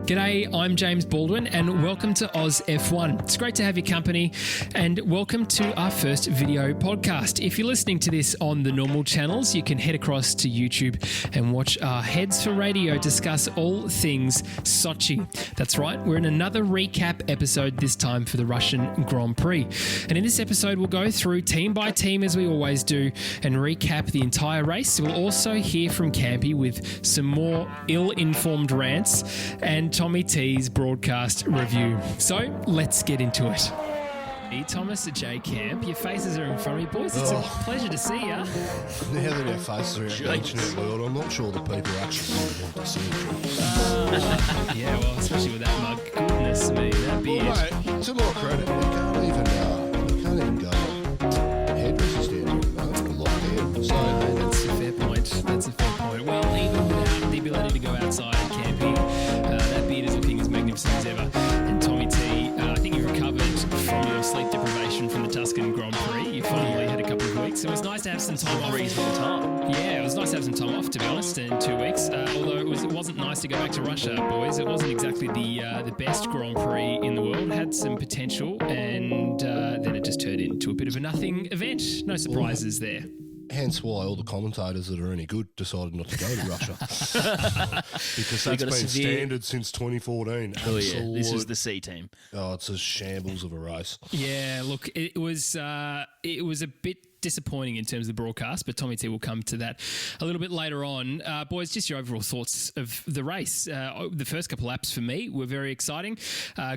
G'day, I'm James Baldwin and welcome to Oz F1. It's great to have your company and welcome to our first video podcast. If you're listening to this on the normal channels, you can head across to YouTube and watch our Heads for Radio discuss all things Sochi. That's right, we're in another recap episode, this time for the Russian Grand Prix. And in this episode, we'll go through team by team as we always do and recap the entire race. We'll also hear from Campy with some more ill-informed rants and Tommy T's broadcast review. So let's get into it. Hey Thomas, J Camp, your faces are in front of me, boys. It's a pleasure to see you. Now that our faces are out in the internet world, I'm not sure that people actually want to see it. Yeah, well, especially with that mug. Goodness me, that beard. Well, mate, to my credit, we can't even go head resistance a lot there. So that's a fair point. That's a fair point. Well, even without the ability to go outside and camping, that beard is looking as magnificent as ever. And Tommy T, I think you've recovered from your sleep deprivation from the Tuscan Grand Prix. You finally had a couple of weeks. It was nice to have some time off. Reasonable time. Yeah, it was nice to have some time off, to be honest, in 2 weeks. Although it wasn't nice to go back to Russia, boys. It wasn't exactly the best Grand Prix in the world. It had some potential, and then it just turned into a bit of a nothing event. No surprises there. hence why all the commentators that are any good decided not to go to Russia. Because that's been standard since 2014. Oh, yeah. This is the C team. Oh, it's a shambles of a race. Yeah, look, it was a bit disappointing in terms of the broadcast, but Tommy T will come to that a little bit later on. Boys, just your overall thoughts of the race. The first couple laps for me were very exciting.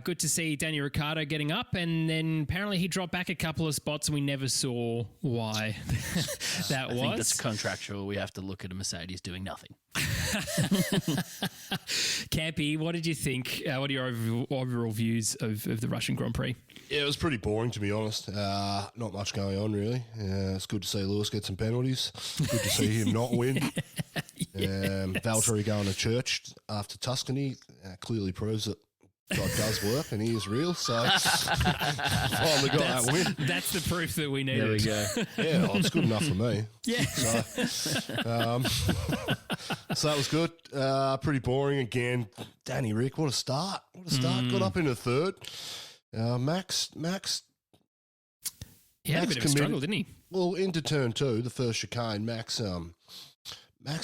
Good to see Daniel Ricciardo getting up, and then apparently he dropped back a couple of spots and we never saw why that was. I think that's contractual. We have to look at a Mercedes doing nothing. Campy, what did you think? What are your overall views of the Russian Grand Prix? Yeah, it was pretty boring, to be honest. Not much going on, really. It's good to see Lewis get some penalties. Good to see him not win. Valtteri going to church after Tuscany clearly proves that God does work and he is real. So finally got that win. That's the proof that we needed. There we go. Yeah, well, it's good enough for me. Yeah. So that was good. Pretty boring again. Danny Rick, what a start. What a start. Got up into third. Max he had a bit of a struggle, didn't he? Well, into turn two, the first chicane, Max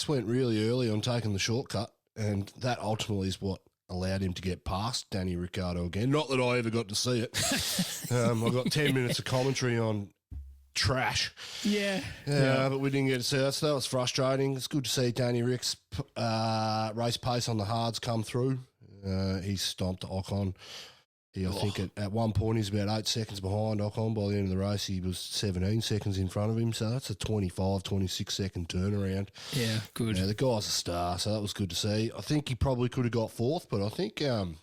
went really early on taking the shortcut, and that ultimately is what allowed him to get past Daniel Ricciardo again. Not that I ever got to see it. I got 10 minutes of commentary on trash. Yeah. But we didn't get to see that, so that was frustrating. It's good to see Danny Rick's race pace on the hards come through. He stomped Ocon. I think at one point he's about 8 seconds behind Ocon. By the end of the race, he was 17 seconds in front of him. So that's a 25, 26-second turnaround. Yeah, good. The guy's a star, so that was good to see. I think he probably could have got fourth, but I think the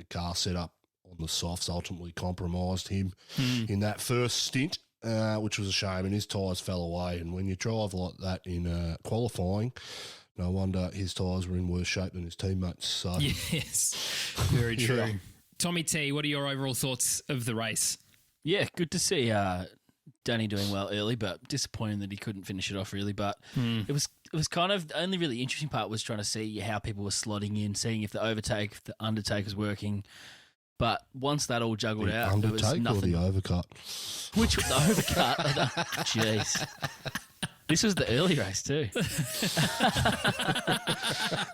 car setup on the softs ultimately compromised him in that first stint, which was a shame, and his tyres fell away. And when you drive like that in qualifying, no wonder his tyres were in worse shape than his teammates. So yes, very true. Yeah. Tommy T, what are your overall thoughts of the race? Yeah, good to see Danny doing well early, but disappointing that he couldn't finish it off really. But it was kind of the only really interesting part was trying to see how people were slotting in, seeing if the undertake was working. But once that all juggled out, there was nothing. Or the overcut? Which the overcut? Jeez. This was the early race too.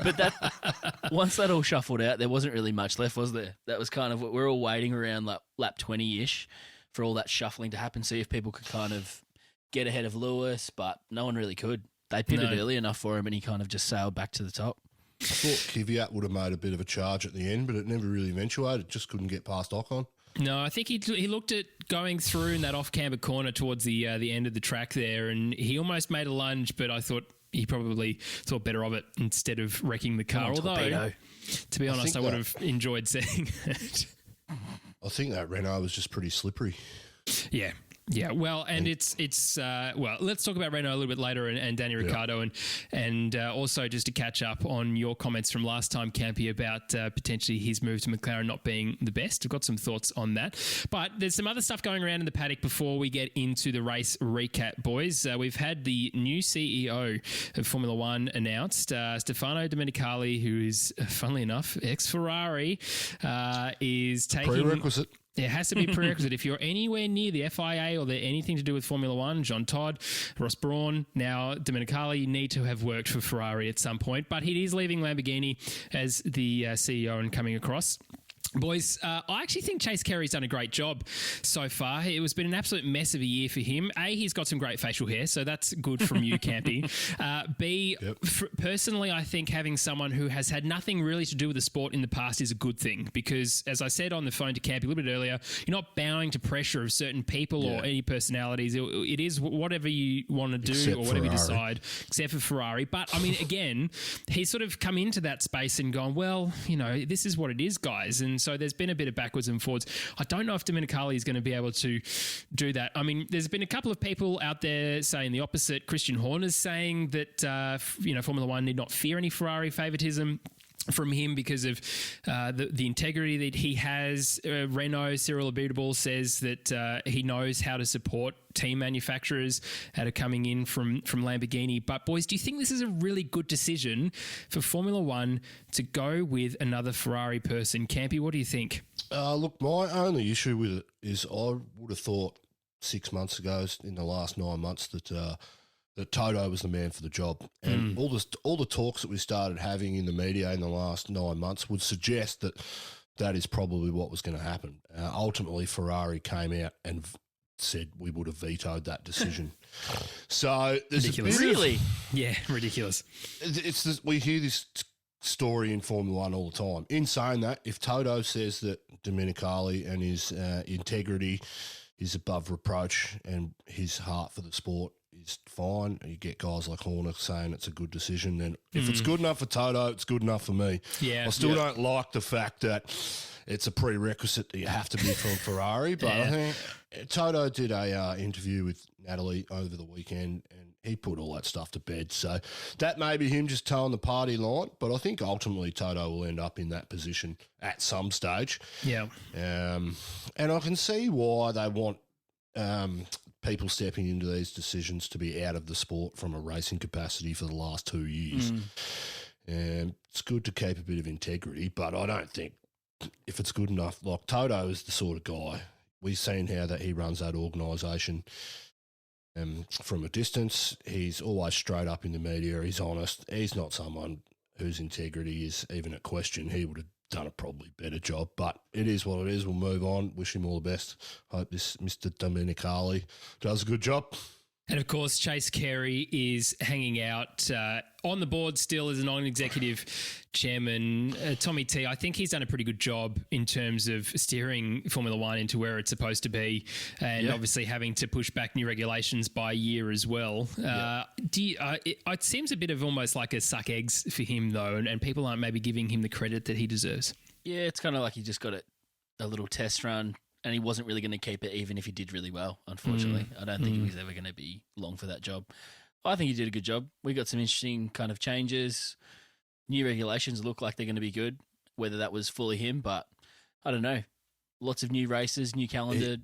But once that all shuffled out, there wasn't really much left, was there? That was kind of what we're all waiting around like lap 20-ish for all that shuffling to happen, see if people could kind of get ahead of Lewis, but no one really could. They pitted early enough for him and he kind of just sailed back to the top. I thought Kvyat would have made a bit of a charge at the end, but it never really eventuated. Just couldn't get past Ocon. No, I think he looked at going through in that off-camber corner towards the end of the track there, and he almost made a lunge, but I thought he probably thought better of it instead of wrecking the car. Although, to be honest, I would have enjoyed seeing it. I think that Renault was just pretty slippery. Yeah. Yeah, well, and it's well, let's talk about Renault a little bit later and Daniel Ricciardo and also just to catch up on your comments from last time, Campy, about potentially his move to McLaren not being the best. I've got some thoughts on that. But there's some other stuff going around in the paddock before we get into the race recap, boys. We've had the new CEO of Formula One announced, Stefano Domenicali, who is, funnily enough, ex-Ferrari, is taking... Prerequisite. It has to be prerequisite. If you're anywhere near the FIA or anything to do with Formula One, Jean Todt, Ross Brawn, now Domenicali need to have worked for Ferrari at some point. But he is leaving Lamborghini as the CEO and coming across. Boys, I actually think Chase Carey's done a great job so far. It has been an absolute mess of a year for him. A, he's got some great facial hair, so that's good from you, Campy. B, personally, I think having someone who has had nothing really to do with the sport in the past is a good thing because, as I said on the phone to Campy a little bit earlier, you're not bowing to pressure of certain people or any personalities. It is whatever you want to do Except or whatever Ferrari. you decide, except for Ferrari. But, I mean, again, he's sort of come into that space and gone, well, you know, this is what it is, guys. And so there's been a bit of backwards and forwards. I don't know if Domenicali is going to be able to do that. I mean, there's been a couple of people out there saying the opposite. Christian Horner's saying that, Formula One need not fear any Ferrari favoritism from him because of the integrity that he has. Renault, Cyril Abiteboul says that he knows how to support team manufacturers that are coming in from Lamborghini. But boys, do you think this is a really good decision for Formula One to go with another Ferrari person? Campy, what do you think? Look, my only issue with it is I would have thought 6 months ago, in the last 9 months, that Toto was the man for the job. And all the talks that we started having in the media in the last 9 months would suggest that is probably what was going to happen. Ultimately, Ferrari came out and said we would have vetoed that decision. So there's Ridiculous. a bit Really? Yeah, ridiculous. we hear this story in Formula One all the time. In saying that, if Toto says that Domenicali and his integrity is above reproach and his heart for the sport is fine, you get guys like Horner saying it's a good decision, then if it's good enough for Toto, it's good enough for me. Yeah. I still don't like the fact that it's a prerequisite that you have to be from Ferrari, but I think Toto did a interview with Natalie over the weekend and he put all that stuff to bed. So that may be him just towing the party line, but I think ultimately Toto will end up in that position at some stage. Yeah. And I can see why they want people stepping into these decisions to be out of the sport from a racing capacity for the last 2 years. It's good to keep a bit of integrity, but I don't think if it's good enough, like Toto is the sort of guy, we've seen how that he runs that organisation from a distance. He's always straight up in the media. He's honest. He's not someone whose integrity is even a question. He would have done a probably better job, but it is what it is. We'll move on. Wish him all the best. Hope this Mr. Domenicali does a good job. And of course, Chase Carey is hanging out on the board still as a non-executive chairman. Tommy T, I think he's done a pretty good job in terms of steering Formula One into where it's supposed to be, and obviously having to push back new regulations by a year as well. It seems a bit of almost like a suck eggs for him though, and people aren't maybe giving him the credit that he deserves. Yeah, it's kind of like he just got a little test run. And he wasn't really going to keep it even if he did really well, unfortunately. I don't think he was ever going to be long for that job. I think he did a good job. We got some interesting kind of changes. New regulations look like they're going to be good, whether that was fully him, but I don't know. Lots of new races, new calendar.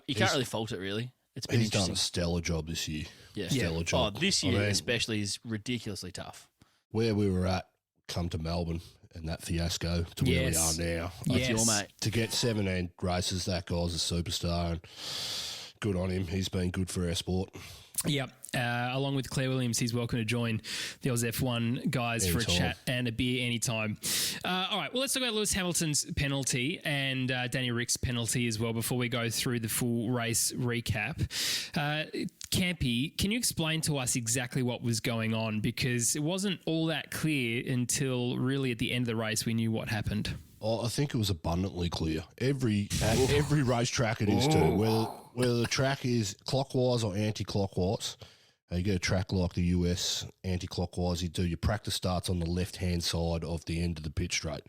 You can't really fault it, really. It's been He's done interesting. a stellar job this year. Yeah. Stellar job. Oh, this year especially is ridiculously tough. Where we were at, come to Melbourne, and that fiasco to where we are now. Yes. Your mate. To get 17 races, that guy's a superstar, and good on him. He's been good for our sport. Yep. Along with Claire Williams, he's welcome to join the Oz F1 guys for a chat and a beer anytime. All right, well, let's talk about Lewis Hamilton's penalty and Danny Rick's penalty as well before we go through the full race recap. Campy, can you explain to us exactly what was going on? Because it wasn't all that clear until really at the end of the race we knew what happened. Oh, I think it was abundantly clear. Every racetrack it is too, whether the track is clockwise or anti-clockwise, You go to a track like the US, anti-clockwise, you do your practice starts on the left-hand side of the end of the pit straight.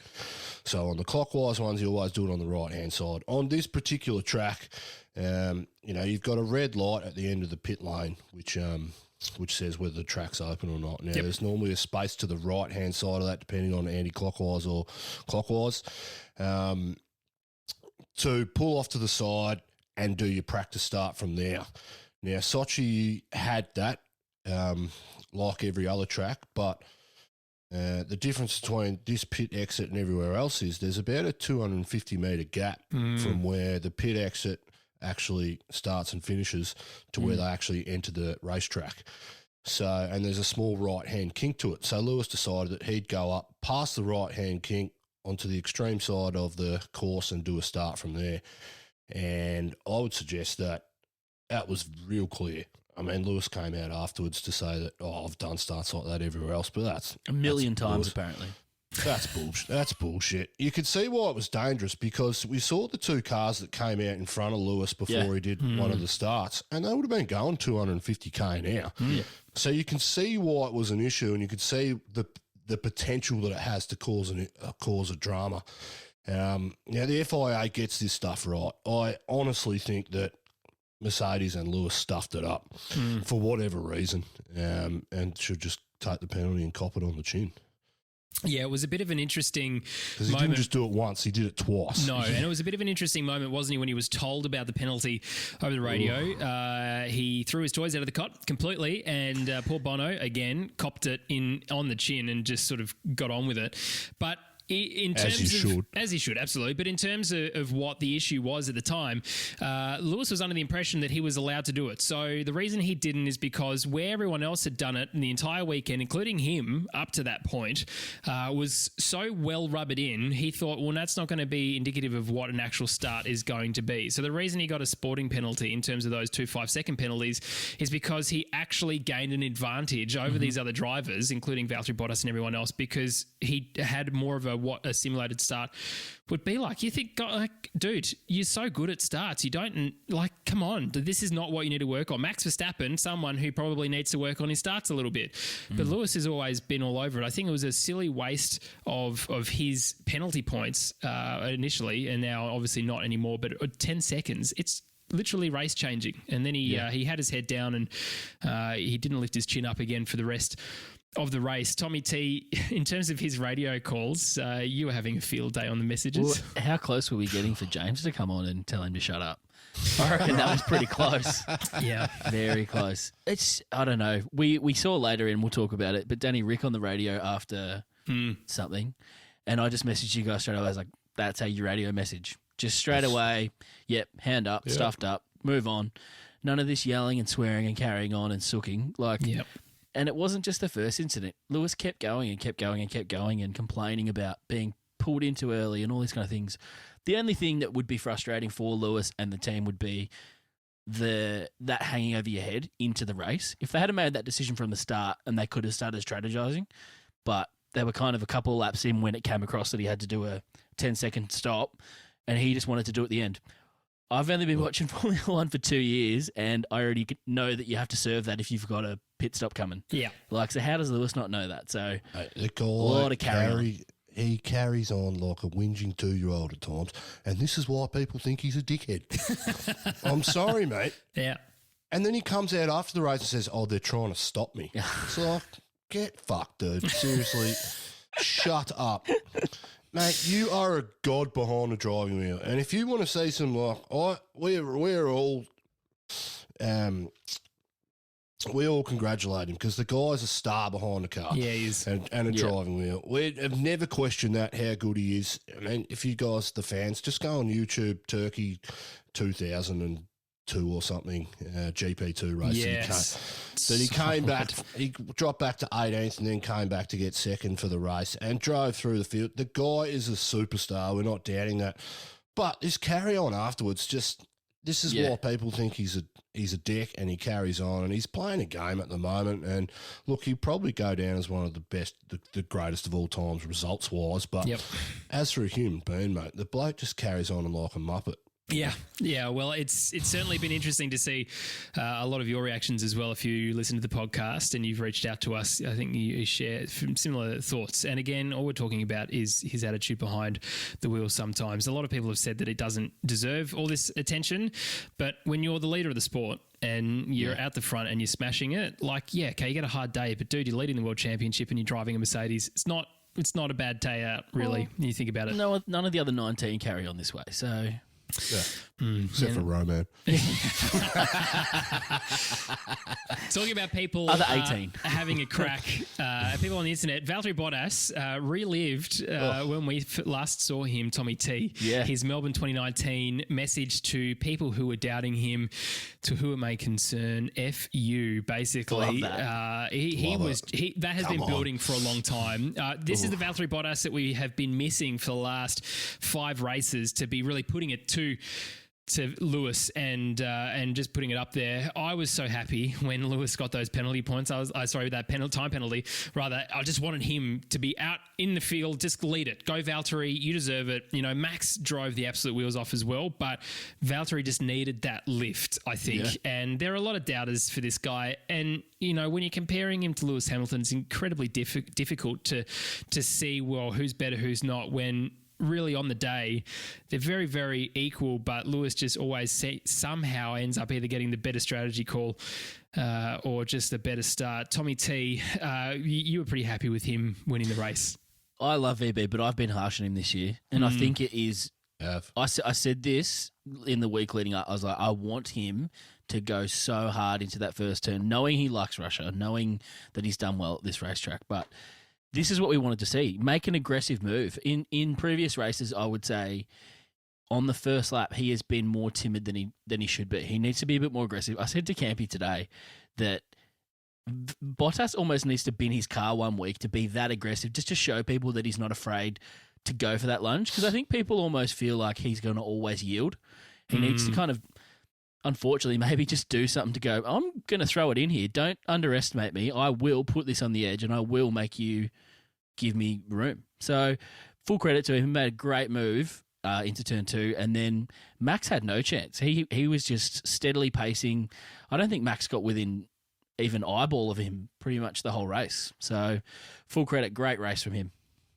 So on the clockwise ones, you always do it on the right-hand side. On this particular track, you've got a red light at the end of the pit lane, which says whether the track's open or not. Now, there's normally a space to the right-hand side of that, depending on anti-clockwise or clockwise, to pull off to the side and do your practice start from there. Now, Sochi had that, like every other track, but the difference between this pit exit and everywhere else is there's about a 250-metre gap from where the pit exit actually starts and finishes to where they actually enter the racetrack. So, and there's a small right-hand kink to it. So Lewis decided that he'd go up past the right-hand kink onto the extreme side of the course and do a start from there. And I would suggest that was real clear. I mean, Lewis came out afterwards to say that, I've done starts like that everywhere else, but that's a million times Lewis. Apparently. That's bullshit. That's bullshit. You could see why it was dangerous because we saw the two cars that came out in front of Lewis before he did one of the starts, and they would have been going 250k an hour. So you can see why it was an issue, and you could see the potential that it has to cause a drama. Now, the FIA gets this stuff right. I honestly think that Mercedes and Lewis stuffed it up for whatever reason, and should just take the penalty and cop it on the chin. Yeah, it was a bit of an interesting because he moment. didn't just do it once; he did it twice. No, and it was a bit of an interesting moment, wasn't he, when he was told about the penalty over the radio? He threw his toys out of the cot completely, and poor Bono again copped it on the chin and just sort of got on with it. But in terms as he should, absolutely. But in terms of what the issue was at the time, Lewis was under the impression that he was allowed to do it. So the reason he didn't is because where everyone else had done it in the entire weekend, including him up to that point, was so well rubbered in, he thought, well, that's not going to be indicative of what an actual start is going to be. So the reason he got a sporting penalty in terms of those 2 5-second penalties is because he actually gained an advantage over these other drivers, including Valtteri Bottas and everyone else, because he had more of what a simulated start would be like. You think, God, like, dude, you're so good at starts. You don't, like, come on. This is not what you need to work on. Max Verstappen, someone who probably needs to work on his starts a little bit. But Lewis has always been all over it. I think it was a silly waste of his penalty points initially, and now obviously not anymore, but 10 seconds. It's literally race changing. And then he had his head down and he didn't lift his chin up again for the rest of the race. Tommy T, in terms of his radio calls, you were having a field day on the messages. Well, how close were we getting for James to come on and tell him to shut up? I reckon that was pretty close. Yeah. Very close. I don't know. We saw later, and we'll talk about it, but Danny Rick on the radio after something, and I just messaged you guys straight away. I was like, that's how you radio message. Just straight away, hand up, stuffed up, move on. None of this yelling and swearing and carrying on and sooking. And it wasn't just the first incident. Lewis kept going and kept going and kept going and complaining about being pulled in too early and all these kind of things. The only thing that would be frustrating for Lewis and the team would be that hanging over your head into the race. If they had made that decision from the start and they could have started strategizing, but they were kind of a couple of laps in when it came across that he had to do a 10-second stop and he just wanted to do it at the end. I've only been watching Formula One for 2 years, and I already know that you have to serve that if you've got a pit stop coming. Yeah. So how does Lewis not know that? So the guy, a lot of he carries on like a whinging 2-year-old at times, and this is why people think he's a dickhead. I'm sorry, mate. Yeah. And then he comes out after the race and says, they're trying to stop me. It's like, get fucked, dude. Seriously, shut up. Mate, you are a god behind the driving wheel, and if you want to see some we're all we all congratulate him because the guy's a star behind the car. Yeah, he is, and a driving wheel. We have never questioned that how good he is. I mean, if you guys, the fans, just go on YouTube, Turkey 2002 or something, GP2 race. Yes. He came back, he dropped back to 18th and then came back to get second for the race and drove through the field. The guy is a superstar. We're not doubting that. But his carry on afterwards, this is why people think he's a dick, and he carries on and he's playing a game at the moment. And look, he'll probably go down as one of the best, the greatest of all times results wise. But as for a human being, mate, the bloke just carries on like a muppet. Yeah. Well, it's certainly been interesting to see a lot of your reactions as well. If you listen to the podcast and you've reached out to us, I think you share similar thoughts. And again, all we're talking about is his attitude behind the wheel sometimes. A lot of people have said that it doesn't deserve all this attention, but when you're the leader of the sport and you're out the front and you're smashing it, like, you get a hard day, but dude, you're leading the world championship and you're driving a Mercedes. It's not a bad day out, really, when you think about it. No, none of the other 19 carry on this way, so... Yeah. Except for Roman. Talking about people Other 18. Having a crack, people on the internet, Valtteri Bottas relived when we last saw him, Tommy T, his Melbourne 2019 message to people who were doubting him, to who it may concern, F you, basically. Love that. That has been building for a long time. This is the Valtteri Bottas that we have been missing for the last 5 races, to be really putting it to Lewis and just putting it up there. I was so happy when Lewis got those penalty points. That time penalty. Rather, I just wanted him to be out in the field, just lead it. Go Valtteri, you deserve it. You know, Max drove the absolute wheels off as well, but Valtteri just needed that lift, I think. Yeah. And there are a lot of doubters for this guy. And, you know, when you're comparing him to Lewis Hamilton, it's incredibly difficult to see, well, who's better, who's not, when really on the day they're very, very equal, but Lewis just always somehow ends up either getting the better strategy call or just a better start. Tommy T, you were pretty happy with him winning the race. I love VB, but I've been harsh on him this year, and I think it is. I said this in the week leading up. I was like, I want him to go so hard into that first turn, knowing he likes Russia, knowing that he's done well at this racetrack, but this is what we wanted to see. Make an aggressive move. In previous races, I would say on the first lap, he has been more timid than he should be. He needs to be a bit more aggressive. I said to Campy today that Bottas almost needs to bin his car one week to be that aggressive, just to show people that he's not afraid to go for that lunge, because I think people almost feel like he's going to always yield. He needs to kind of, unfortunately, maybe just do something to go, I'm going to throw it in here. Don't underestimate me. I will put this on the edge and I will make you give me room. So full credit to him. He made a great move into turn 2, and then Max had no chance. He was just steadily pacing. I don't think Max got within even eyeball of him pretty much the whole race. So full credit. Great race from him.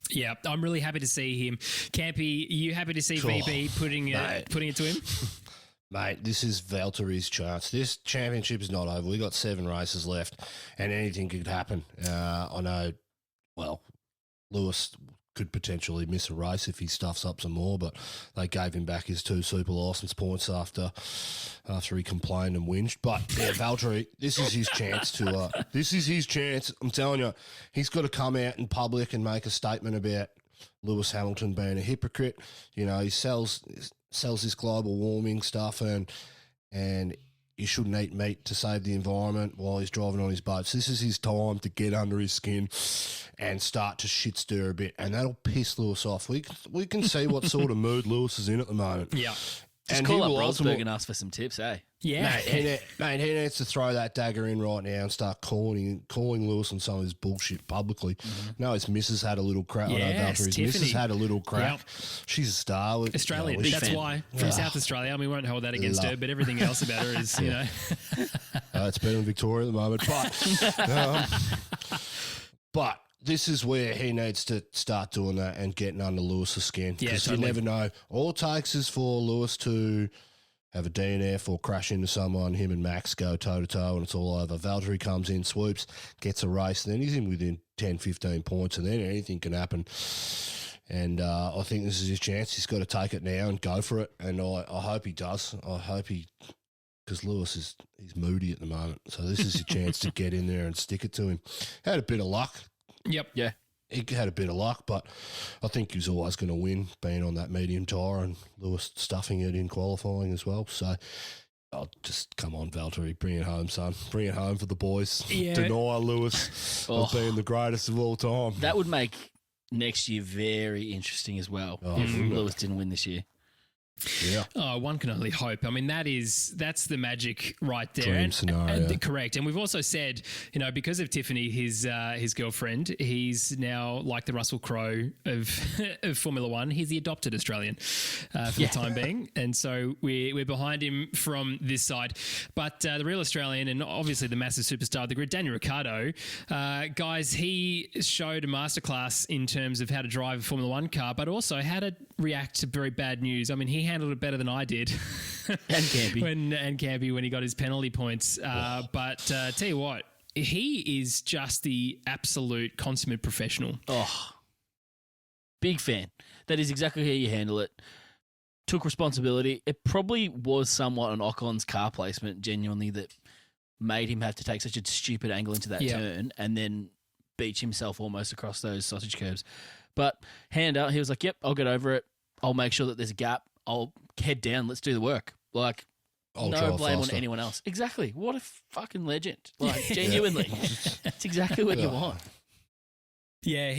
Yeah, I'm really happy to see him. Campy, you happy to see VB putting it to him? Mate, this is Valtteri's chance. This championship is not over. We got 7 races left, and anything could happen. I know, well, Lewis could potentially miss a race if he stuffs up some more, but they gave him back his 2 super license points after he complained and whinged. But yeah, Valtteri, this is his chance to. This is his chance. I'm telling you, he's got to come out in public and make a statement about Lewis Hamilton being a hypocrite. You know, he sells this global warming stuff, and he shouldn't eat meat to save the environment while he's driving on his boats. This is his time to get under his skin and start to shit stir a bit, and that'll piss Lewis off. We can see what sort of mood Lewis is in at the moment. Yeah. Just call up Rosberg and ask for some tips, eh? Yeah. Mate, he needs to throw that dagger in right now and start calling Lewis on some of his bullshit publicly. Mm-hmm. No, his missus had a little crack. Yes, his missus had a little crack. Yep. She's a star. Australian. That's why. From South Australia. I mean, we won't hold that against her, but everything else about her is, you know. It's better than Victoria at the moment. But this is where he needs to start doing that and getting under Lewis's skin. Because you never know. All it takes is for Lewis to have a DNF or crash into someone, him and Max go toe-to-toe, and it's all over. Valtteri comes in, swoops, gets a race, and then he's in within 10, 15 points, and then anything can happen. And I think this is his chance. He's got to take it now and go for it, and I hope he does. I hope because Lewis he's moody at the moment, so this is your chance to get in there and stick it to him. Had a bit of luck. Yep. Yeah. He had a bit of luck, but I think he was always going to win, being on that medium tyre, and Lewis stuffing it in qualifying as well. So, just come on, Valtteri, bring it home, son. Bring it home for the boys. Yeah. Deny Lewis of being the greatest of all time. That would make next year very interesting as well if Lewis didn't win this year. Yeah. Oh, one can only hope. I mean, that's the magic right there. Dream scenario. Correct. And we've also said, because of Tiffany, his girlfriend, he's now like the Russell Crowe of Formula One. He's the adopted Australian for the time being. And so we're behind him from this side. But the real Australian and obviously the massive superstar of the grid, Daniel Ricciardo, guys, he showed a masterclass in terms of how to drive a Formula One car, but also how to react to very bad news. I mean, he handled it better than I did. And Campy. When he got his penalty points. But tell you what, he is just the absolute consummate professional. Oh, big fan. That is exactly how you handle it. Took responsibility. It probably was somewhat on Ocon's car placement, genuinely, that made him have to take such a stupid angle into that turn and then beach himself almost across those sausage curbs. But hand up, he was like, yep, I'll get over it. I'll make sure that there's a gap. I'll head down. Let's do the work. Like, no blame on anyone else. Exactly. What a fucking legend. Like, genuinely. That's exactly what you want. Yeah,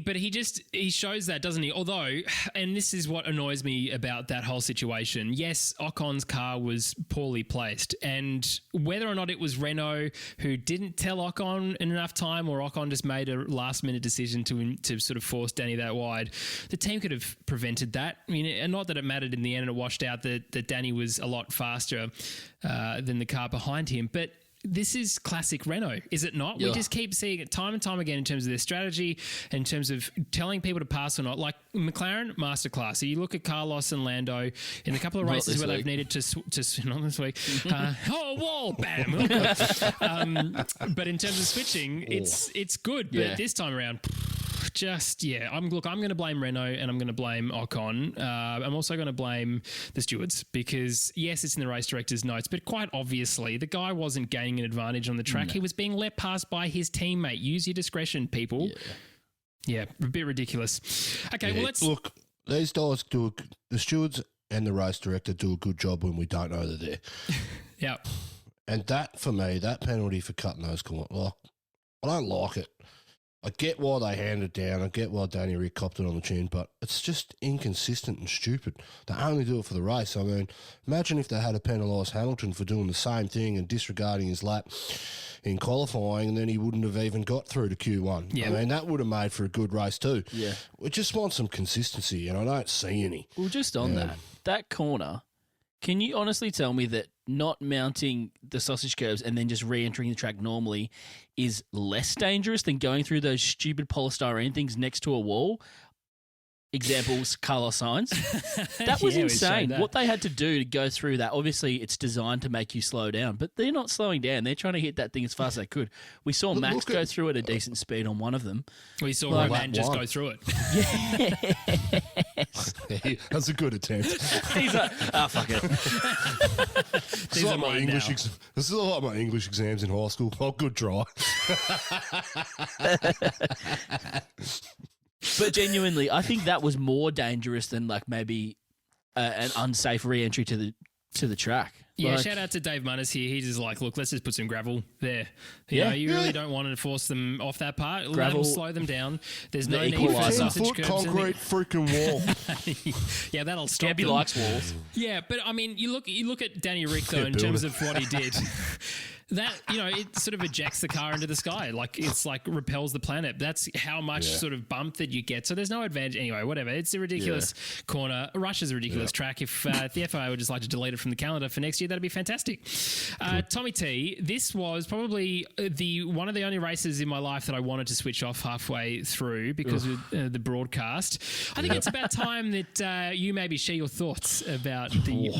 but he shows that, doesn't he? Although, and this is what annoys me about that whole situation. Yes, Ocon's car was poorly placed, and whether or not it was Renault who didn't tell Ocon in enough time, or Ocon just made a last-minute decision to sort of force Danny that wide, the team could have prevented that. I mean, and not that it mattered in the end, and it washed out that Danny was a lot faster than the car behind him, but this is classic Renault, is it not? Yeah. We just keep seeing it time and time again in terms of their strategy, in terms of telling people to pass or not. Like McLaren, masterclass. So you look at Carlos and Lando in a couple of races where they've needed to not this week. Whoa, bam. But in terms of switching, it's good. But this time around, I'm going to blame Renault and I'm going to blame Ocon. I'm also going to blame the stewards because, yes, it's in the race director's notes, but quite obviously the guy wasn't gaining an advantage on the track. No. He was being let past by his teammate. Use your discretion, people. Yeah, a bit ridiculous. Okay, well, let's... Look, these guys the stewards and the race director do a good job when we don't know they're there. Yeah. And that, for me, that penalty for cutting those corners, I don't like it. I get why they hand it down. I get why Danny Rick copped it on the chin, but it's just inconsistent and stupid. They only do it for the race. I mean, imagine if they had to penalise Hamilton for doing the same thing and disregarding his lap in qualifying, and then he wouldn't have even got through to Q1. Yeah. I mean, that would have made for a good race too. Yeah. We just want some consistency, and I don't see any. Well, just on that corner, can you honestly tell me that not mounting the sausage curbs and then just re-entering the track normally is less dangerous than going through those stupid polystyrene things next to a wall? Examples, Carlos Sainz. That was insane. What they had to do to go through that, obviously it's designed to make you slow down, but they're not slowing down. They're trying to hit that thing as fast as they could. We saw Max go through at a decent speed on one of them. We saw Roman just go through it. Yes. That's a good attempt. He's like, fuck it. This is like my English exams in high school. Oh, good try. But genuinely, I think that was more dangerous than like maybe an unsafe re-entry to the track. Yeah, shout out to Dave Munnis here. He's just like, look, let's just put some gravel there. You really don't want to force them off that part. Gravel, let them slow them down. There's no need for sausage curbs. Concrete freaking wall. Yeah, that'll stop Campy likes walls. Yeah, but I mean, you look at Danny Rick though in terms of what he did. That, it sort of ejects the car into the sky. Like, it's like repels the planet. That's how much sort of bump that you get. So there's no advantage. Anyway, whatever. It's a ridiculous corner. Russia's a ridiculous track. If the FIA would just like to delete it from the calendar for next year, that'd be fantastic. Tommy T, this was probably one of the only races in my life that I wanted to switch off halfway through because of the broadcast. I think it's about time that you maybe share your thoughts about the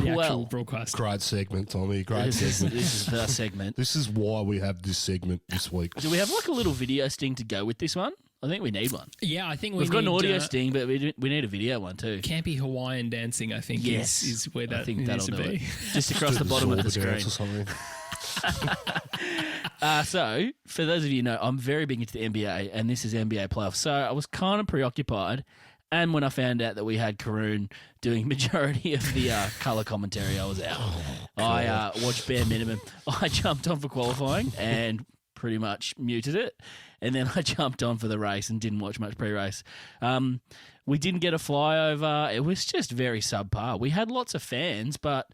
actual broadcast. Great segment, Tommy. Great segment. This is the segment. This is why we have this segment this week. Do we have like a little video sting to go with this one? I think we need one. Yeah, I think we've got an audio sting, but we need a video one too. Campy Hawaiian dancing, I think, is where that needs to be. Just across the bottom of the screen. Or something. So, for those of you who know, I'm very big into the NBA, and this is NBA playoffs. So I was kind of preoccupied. And when I found out that we had Karoon doing majority of the colour commentary, I was out. I watched bare minimum. I jumped on for qualifying and pretty much muted it. And then I jumped on for the race and didn't watch much pre-race. We didn't get a flyover. It was just very subpar. We had lots of fans, but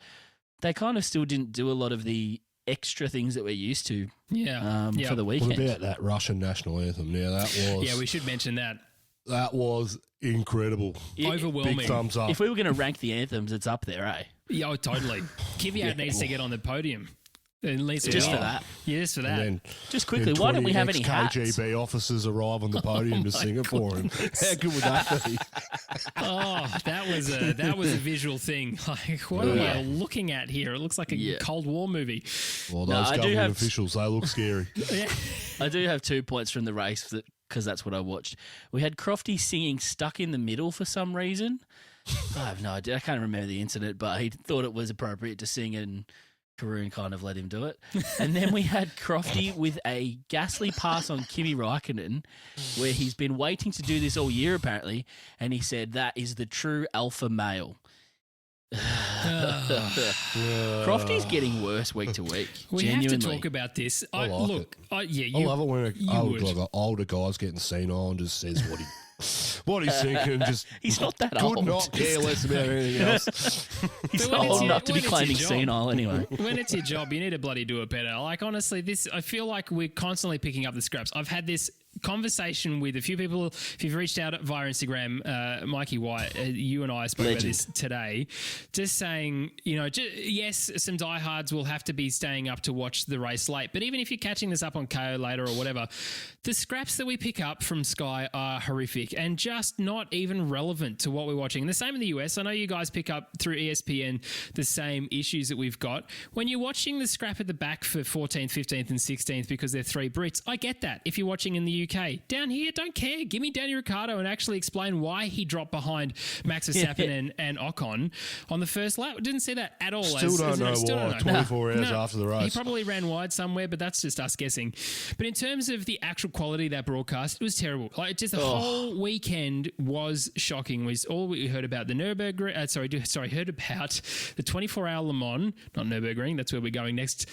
they kind of still didn't do a lot of the extra things that we're used to for the weekend. What about that Russian national anthem? Now, that was... Yeah, we should mention that. That was incredible. Overwhelming. Big thumbs up. If we were going to rank the anthems, it's up there, eh? Yeah, oh, totally. Kvyat needs to get on the podium. At least Just for that. Yeah, just for that. And then, Just quickly, why don't we have any hats? KGB officers arrive on the podium to sing it for him. How good would that be? Oh, that was a visual thing. Like, what am I looking at here? It looks like a Cold War movie. Well, those government officials, they look scary. Yeah. I do have 2 points from the race because that's what I watched. We had Crofty singing Stuck in the Middle for some reason. I have no idea. I can't remember the incident, but he thought it was appropriate to sing and Karoon kind of let him do it. And then we had Crofty with a ghastly pass on Kimi Räikkönen, where he's been waiting to do this all year apparently, and he said that is the true alpha male. Crofty's getting worse week to week. We genuinely. have to talk about this. I love it when an older guy's getting senile and just says what he's thinking. Just he's not that could old. not care less about anything else. He's not old enough to be claiming senile anyway. When it's your job, you need to bloody do it better. Like, honestly, I feel like we're constantly picking up the scraps. I've had this conversation with a few people. If you've reached out via Instagram, Mikey White, you and I spoke about this today, just saying, yes, some diehards will have to be staying up to watch the race late, but even if you're catching this up on KO later or whatever, the scraps that we pick up from Sky are horrific and just not even relevant to what we're watching. And the same in the US. I know you guys pick up through ESPN the same issues that we've got. When you're watching the scrap at the back for 14th, 15th and 16th because they're three Brits, I get that. If you're watching in the UK. Down here, don't care. Give me Daniel Ricciardo and actually explain why he dropped behind Max Verstappen and Ocon on the first lap. Didn't see that at all. Still don't know why. 24 hours after the race. He probably ran wide somewhere, but that's just us guessing. But in terms of the actual quality of that broadcast, it was terrible. Like, just the whole weekend was shocking. Was all we heard about the Nürburgring. Heard about the 24-hour Le Mans, not Nürburgring. That's where we're going next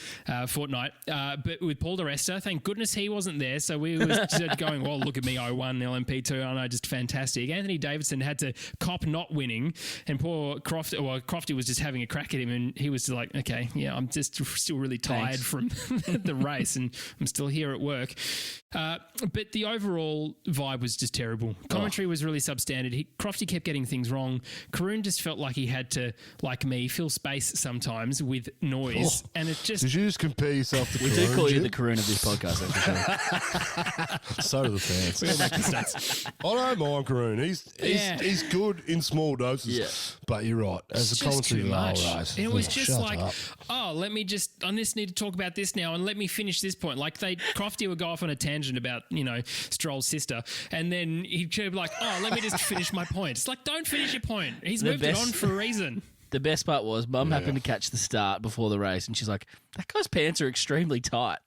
fortnight. But with Paul di Resta, thank goodness he wasn't there. So we were going, well, look at me, I won LMP2. I know, just fantastic. Anthony Davidson had to cop not winning, and poor Crofty was just having a crack at him, and he was like, okay, yeah, I'm just still really tired from the race, and I'm still here at work. But the overall vibe was just terrible. Commentary was really substandard. Crofty kept getting things wrong. Karoon just felt like he had to, like me, fill space sometimes with noise, and it just... Did you just compare yourself to Karoon? We do call you the Karoon of this podcast, actually. So do the fans. We all make mistakes. I don't mind Karoon. He's good in small doses, but you're right. As a commentary, it was just like, I just need to talk about this now, and let me finish this point. Like, Crofty would go off on a tangent about, Stroll's sister, and then he'd be like, let me just finish my point. It's like, don't finish your point. He's moved it on for a reason. The best part was Mum happened to catch the start before the race, and she's like, that guy's pants are extremely tight.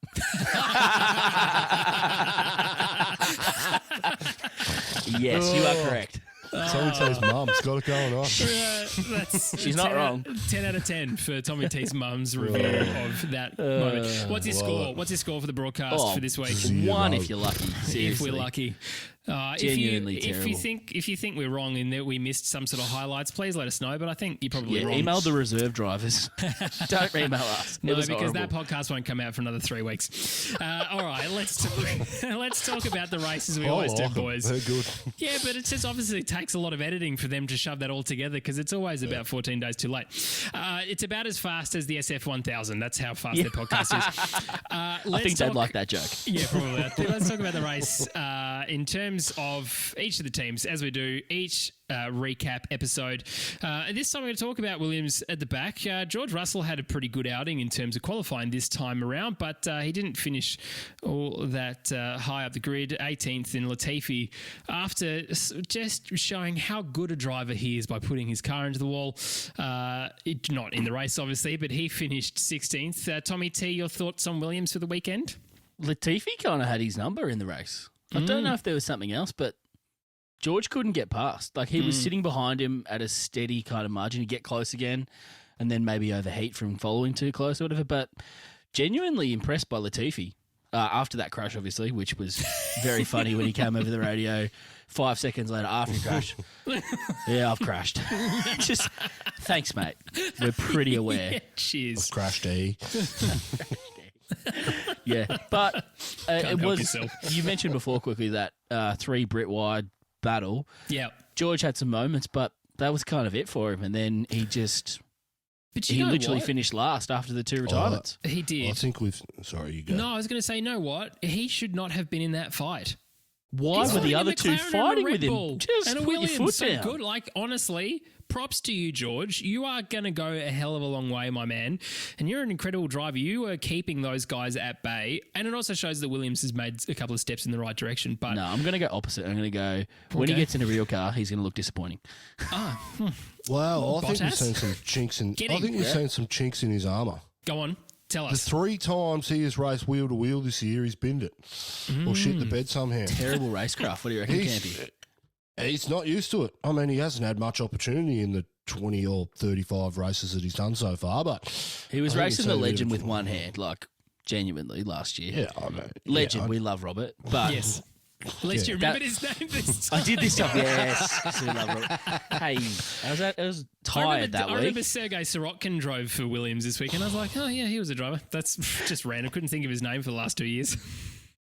Yes, you are correct. Tommy T's mum's got it going on. She's not wrong. 10 out of 10 for Tommy T's mum's review of that moment. What's his score? What's his score for the broadcast for this week? 1 if you're lucky. Seriously. If we're lucky. Genuinely terrible. If you think we're wrong in that we missed some sort of highlights, please let us know. But I think you're probably wrong. Email the reserve drivers. Don't email us. No, because that podcast won't come out for another 3 weeks. All right, let's talk about the races we always do, boys. They're good. Yeah, but it just obviously takes a lot of editing for them to shove that all together because it's always about 14 days too late. It's about as fast as the SF1000. That's how fast their podcast is. I think they'd like that joke. Yeah, probably. Let's talk about the race in terms of each of the teams, as we do each recap episode. This time we're going to talk about Williams at the back. George Russell had a pretty good outing in terms of qualifying this time around, but he didn't finish all that high up the grid. 18th in Latifi, after just showing how good a driver he is by putting his car into the wall. Not in the race, obviously, but he finished 16th. Tommy T, your thoughts on Williams for the weekend? Latifi kind of had his number in the race. I don't know if there was something else, but George couldn't get past. Like, he was sitting behind him at a steady kind of margin. He'd get close again and then maybe overheat from following too close or whatever. But genuinely impressed by Latifi after that crash, obviously, which was very funny when he came over the radio 5 seconds later after he crashed. Yeah, I've crashed. Just thanks, mate. We're pretty aware. Yeah, cheers. Crashed E. Yeah, but it help was. yourself. You mentioned before quickly that 3 Brit wide battle. Yeah. George had some moments, but that was kind of it for him. And then he just. But He literally finished last after the 2 retirements. He did. I think we've. Sorry, you go. No, I was going to say, know what? He should not have been in that fight. Why He's were the fighting a other 2 McLaren fighting and a with Red him? Bull Just and a put your Williams. foot So down. good. Like, honestly, props to you, George. You are going to go a hell of a long way, my man. And you're an incredible driver. You are keeping those guys at bay. And it also shows that Williams has made a couple of steps in the right direction. But No, I'm going to go opposite. I'm going to go, when he Okay. gets in a real car, he's going to look disappointing. Well, I think we've Bottas? seen some chinks in. Get I him. think we've seen some chinks in his armour. go on. Tell The us. 3 times he has raced wheel to wheel this year, he's binned it or shit the bed somehow. Terrible racecraft. What do you reckon, Campy? He's not used to it. I mean, he hasn't had much opportunity in the 20 or 35 races that he's done so far, but He was I think racing it's the a bit legend of- with one hand, like genuinely last year. yeah, I know. Legend, Yeah, we love Robert. But Yes. At least you Yeah. remembered his name this time. I did this stuff, yes. We love Robert. Hey, I was tired that I remember week. Sergei Sorokin drove for Williams this week, and I was like, oh, yeah, he was a driver. That's just random. Couldn't think of his name for the last 2 years.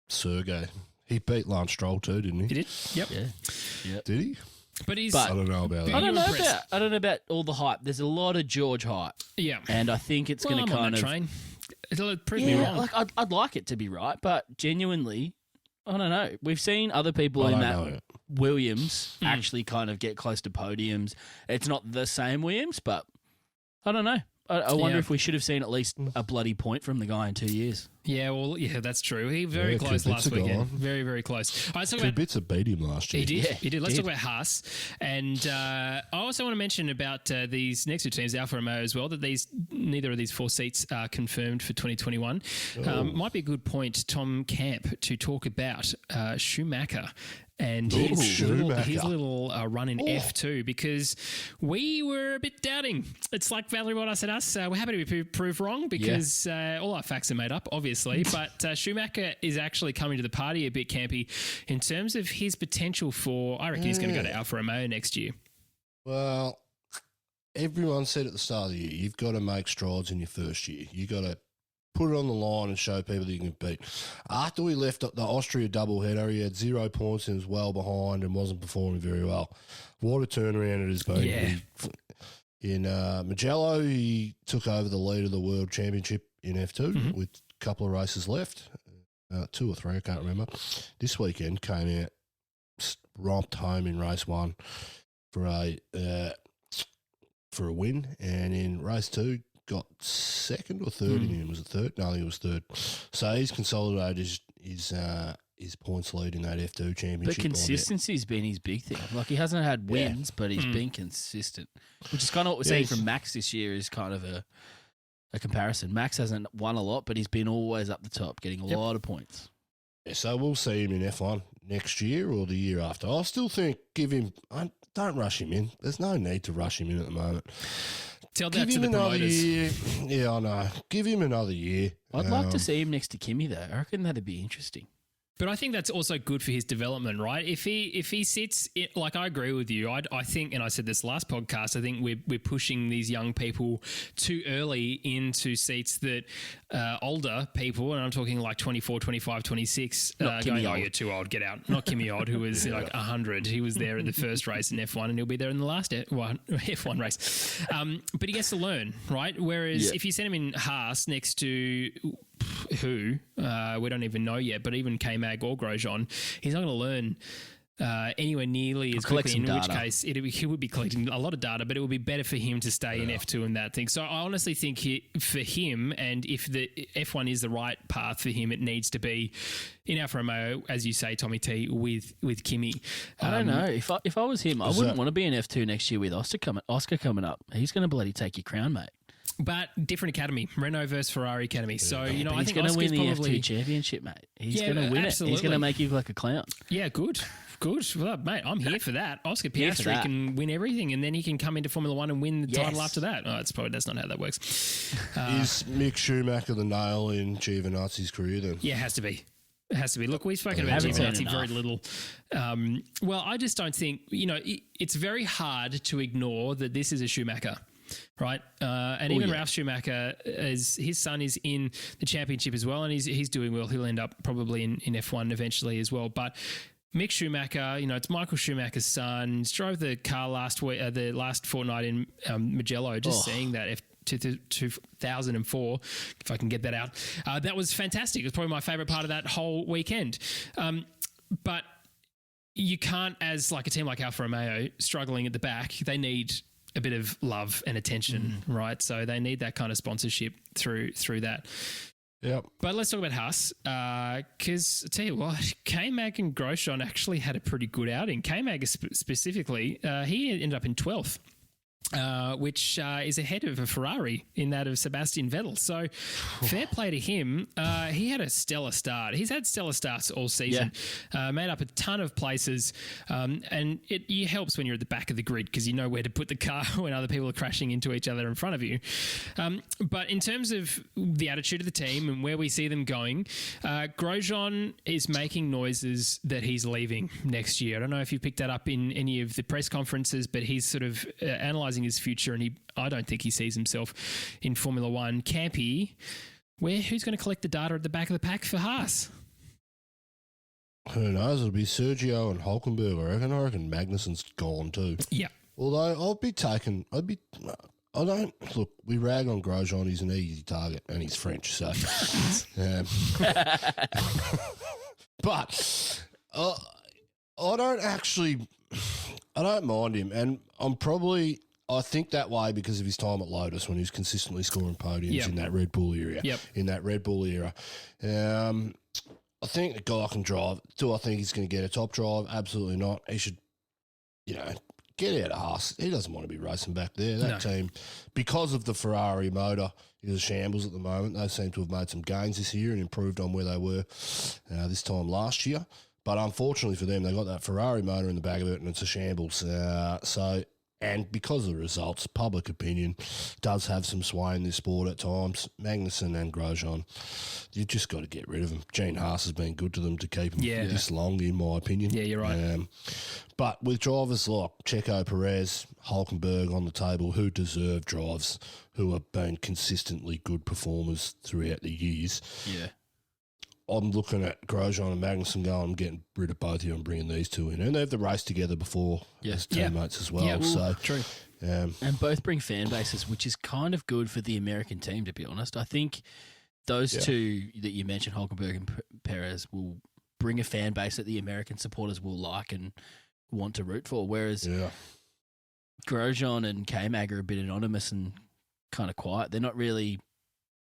Sergey. He beat Lance Stroll too, didn't he? He did? Yep. Yeah. Did he? But he's... But- I don't know about I that. I don't know about all the hype. There's a lot of George hype, yeah. and I think it's Well, going I'm to on kind that of train. It'll prove me yeah. wrong. Like I'd like it to be right, but genuinely, I don't know. We've seen other people I in don't that know. Williams actually kind of get close to podiums. It's not the same Williams, but I don't know. I wonder Yeah. if we should have seen at least a bloody point from the guy in 2 years. Yeah, well, yeah, that's true. He very Yeah, close two last bits ago. weekend. Very, very close. All right, let's talk about... Kubica beat him last year. He did. Yeah, He did. Let's did. talk about Haas. And I also want to mention about these next 2 teams, Alfa Romeo as well, that neither of these 4 seats are confirmed for 2021. Might be a good point, Tom Camp, to talk about Schumacher and his little run in F2, because we were a bit doubting. It's like Valerie Bottas at us. We're happy to be proved wrong because all our facts are made up, obviously. But Schumacher is actually coming to the party a bit, Campy, in terms of his potential for, I reckon he's going to go to Alfa Romeo next year. Well, everyone said at the start of the year, you've got to make strides in your first year. You've got to put it on the line and show people that you can beat. After we left the Austria doubleheader, he had 0 points and was well behind and wasn't performing very well. What a turnaround it has been. Yeah. In Mugello, he took over the lead of the World Championship in F2 with a couple of races left, 2 or 3, I can't remember. This weekend came out, romped home in race 1 for a win, and in race 2 got 2nd or 3rd in him. Was it 3rd? No, I think it was 3rd. So he's consolidated his points lead in that F2 championship. But consistency's been his big thing. Like he hasn't had wins, but he's been consistent, which is kind of what we're seeing from Max this year. Is kind of a comparison. Max hasn't won a lot, but he's been always up the top, getting a lot of points. Yeah, so we'll see him in F1 next year or the year after. I still think don't rush him in. There's no need to rush him in at the moment. Tell that Give to him the another promoters. year. Yeah, I know. Give him another year. I'd like to see him next to Kimi though. I reckon that'd be interesting. But I think that's also good for his development, right? If he sits, like I agree with you. I think, and I said this last podcast, I think we're pushing these young people too early into seats that older people, and I'm talking like 24, 25, 26, Not going, Kimi oh, Old. you're too old, get out. Not Kimi Old, who was like 100. He was there in the first race in F1, and he'll be there in the last F1 race. But he gets to learn, right? Whereas if you send him in Haas next to who we don't even know yet, but even K-Mag or Grosjean, he's not going to learn anywhere nearly as collect quickly, some in which data. case he would be collecting a lot of data, but it would be better for him to stay in F2 and that thing. So I honestly think for him, and if the F1 is the right path for him, it needs to be in Alfa Romeo, as you say, Tommy T, with Kimi. I don't know. If I was him, I wouldn't want to be in F2 next year with Oscar coming up. He's going to bloody take your crown, mate. But different academy, Renault versus Ferrari academy. So, But I he's think going to win Oscar's the probably... F2 championship, mate. He's Yeah, going to win it. He's absolutely. going to make you look like a clown. Yeah, good. Well, mate, I'm here for that. Oscar Here for Piastri that. can win everything, and then he can come into Formula One and win the title after that. Oh, that's not how that works. Is Mick Schumacher the nail in Giovinazzi's career then? Yeah, it has to be. It has to be. Look, we've spoken about Giovinazzi very little. Well, I just don't think, it's very hard to ignore that this is a Schumacher, right? And even Ralf Schumacher, his son is in the championship as well, and he's doing well. He'll end up probably in F1 eventually as well. But Mick Schumacher, it's Michael Schumacher's son. He drove the car the last fortnight in Mugello. Just seeing that 2004, if I can get that out. That was fantastic. It was probably my favourite part of that whole weekend. But you can't, as like a team like Alfa Romeo struggling at the back, they need a bit of love and attention, right? So they need that kind of sponsorship through that. Yep. But let's talk about Haas, because I tell you what, K-Mag and Grosjean actually had a pretty good outing. K-Mag specifically, he ended up in 12th. Which is ahead of a Ferrari in that of Sebastian Vettel. So fair play to him. He had a stellar start. He's had stellar starts all season, made up a ton of places. And it helps when you're at the back of the grid because you know where to put the car when other people are crashing into each other in front of you. But in terms of the attitude of the team and where we see them going, Grosjean is making noises that he's leaving next year. I don't know if you picked that up in any of the press conferences, but he's sort of analysing his future, and I don't think he sees himself in Formula One. Campy, who's going to collect the data at the back of the pack for Haas? Who knows? It'll be Sergio and Hulkenberg, I reckon. I reckon Magnussen's gone too. Yeah. Although look, we rag on Grosjean, he's an easy target and he's French, so. But I don't mind him, and I think that way because of his time at Lotus when he was consistently scoring podiums in that Red Bull era. I think the guy can drive. Do I think he's going to get a top drive? Absolutely not. He should, get out of Haas. He doesn't want to be racing back there. That team, because of the Ferrari motor, is a shambles at the moment. They seem to have made some gains this year and improved on where they were this time last year. But unfortunately for them, they got that Ferrari motor in the back of it and it's a shambles. And because of the results, public opinion does have some sway in this sport at times. Magnussen and Grosjean, you've just got to get rid of them. Gene Haas has been good to them to keep them this long, in my opinion. Yeah, you're right. But with drivers like Checo Perez, Hulkenberg on the table, who deserve drives, who have been consistently good performers throughout the years, I'm looking at Grosjean and Magnussen going, I'm getting rid of both of you and bringing these two in. And they've the race together before as teammates as well. Yeah, true. And both bring fan bases, which is kind of good for the American team, to be honest. I think those two that you mentioned, Hulkenberg and Perez, will bring a fan base that the American supporters will like and want to root for, whereas Grosjean and K-Mag are a bit anonymous and kind of quiet. They're not really,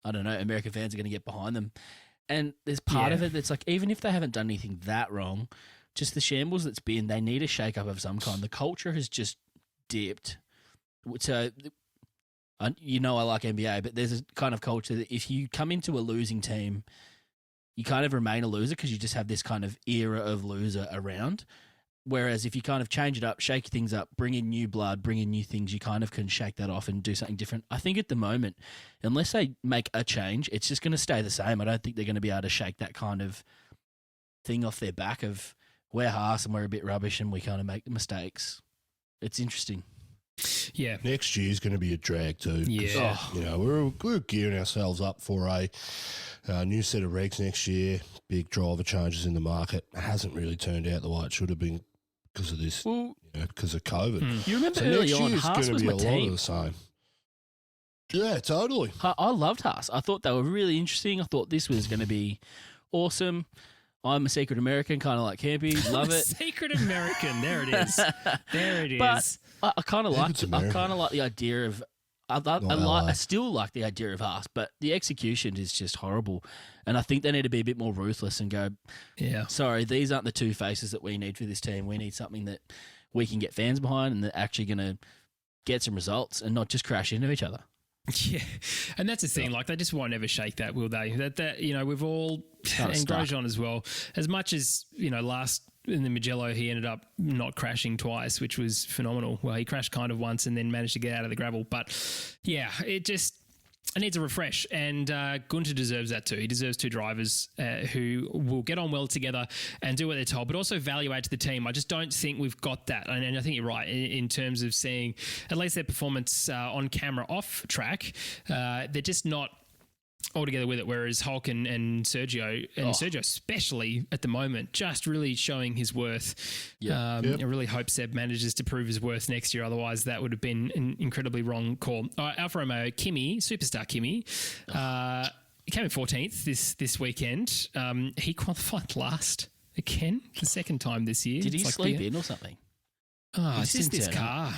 American fans are going to get behind them. And there's part of it that's like, even if they haven't done anything that wrong, just the shambles that's been, they need a shake-up of some kind. The culture has just dipped. So, I like NBA, but there's a kind of culture that if you come into a losing team, you kind of remain a loser because you just have this kind of era of loser around. Whereas if you kind of change it up, shake things up, bring in new blood, bring in new things, you kind of can shake that off and do something different. I think at the moment, unless they make a change, it's just going to stay the same. I don't think they're going to be able to shake that kind of thing off their back of we're Haas and we're a bit rubbish and we kind of make mistakes. It's interesting. Yeah. Next year's going to be a drag too. Yeah. We're gearing ourselves up for a new set of regs next year. Big driver changes in the market. It hasn't really turned out the way it should have been because of this, because of COVID. You remember early on, Haas was my team. A lot of the same. Yeah, totally. I loved Haas. I thought they were really interesting. I thought this was going to be awesome. I'm a secret American, kind of like Campy. Love it. Secret American. There it is. There it but is. I kind of like. I kind of like the idea of. I still like the idea of Haas, but the execution is just horrible. And I think they need to be a bit more ruthless and go, sorry, these aren't the two faces that we need for this team. We need something that we can get fans behind and they're actually going to get some results and not just crash into each other. Yeah, and that's the thing. Like, they just won't ever shake that, will they? That we've all, and Grosjean as well, as much as, last in the Mugello, he ended up not crashing twice, which was phenomenal. Well, he crashed kind of once and then managed to get out of the gravel. But, yeah, it just... needs a refresh, and Gunter deserves that too. He deserves two drivers who will get on well together and do what they're told, but also value add to the team. I just don't think we've got that, and I think you're right in terms of seeing at least their performance on camera off track. They're just not altogether with it, whereas Hulk and Sergio, Sergio especially at the moment, just really showing his worth. I really hope Seb manages to prove his worth next year. Otherwise, that would have been an incredibly wrong call. All right, Alfa Romeo, Kimi, superstar Kimi, he came in 14th this weekend. He qualified last again, the second time this year. Did he sleep in or something? Oh, it's just this car.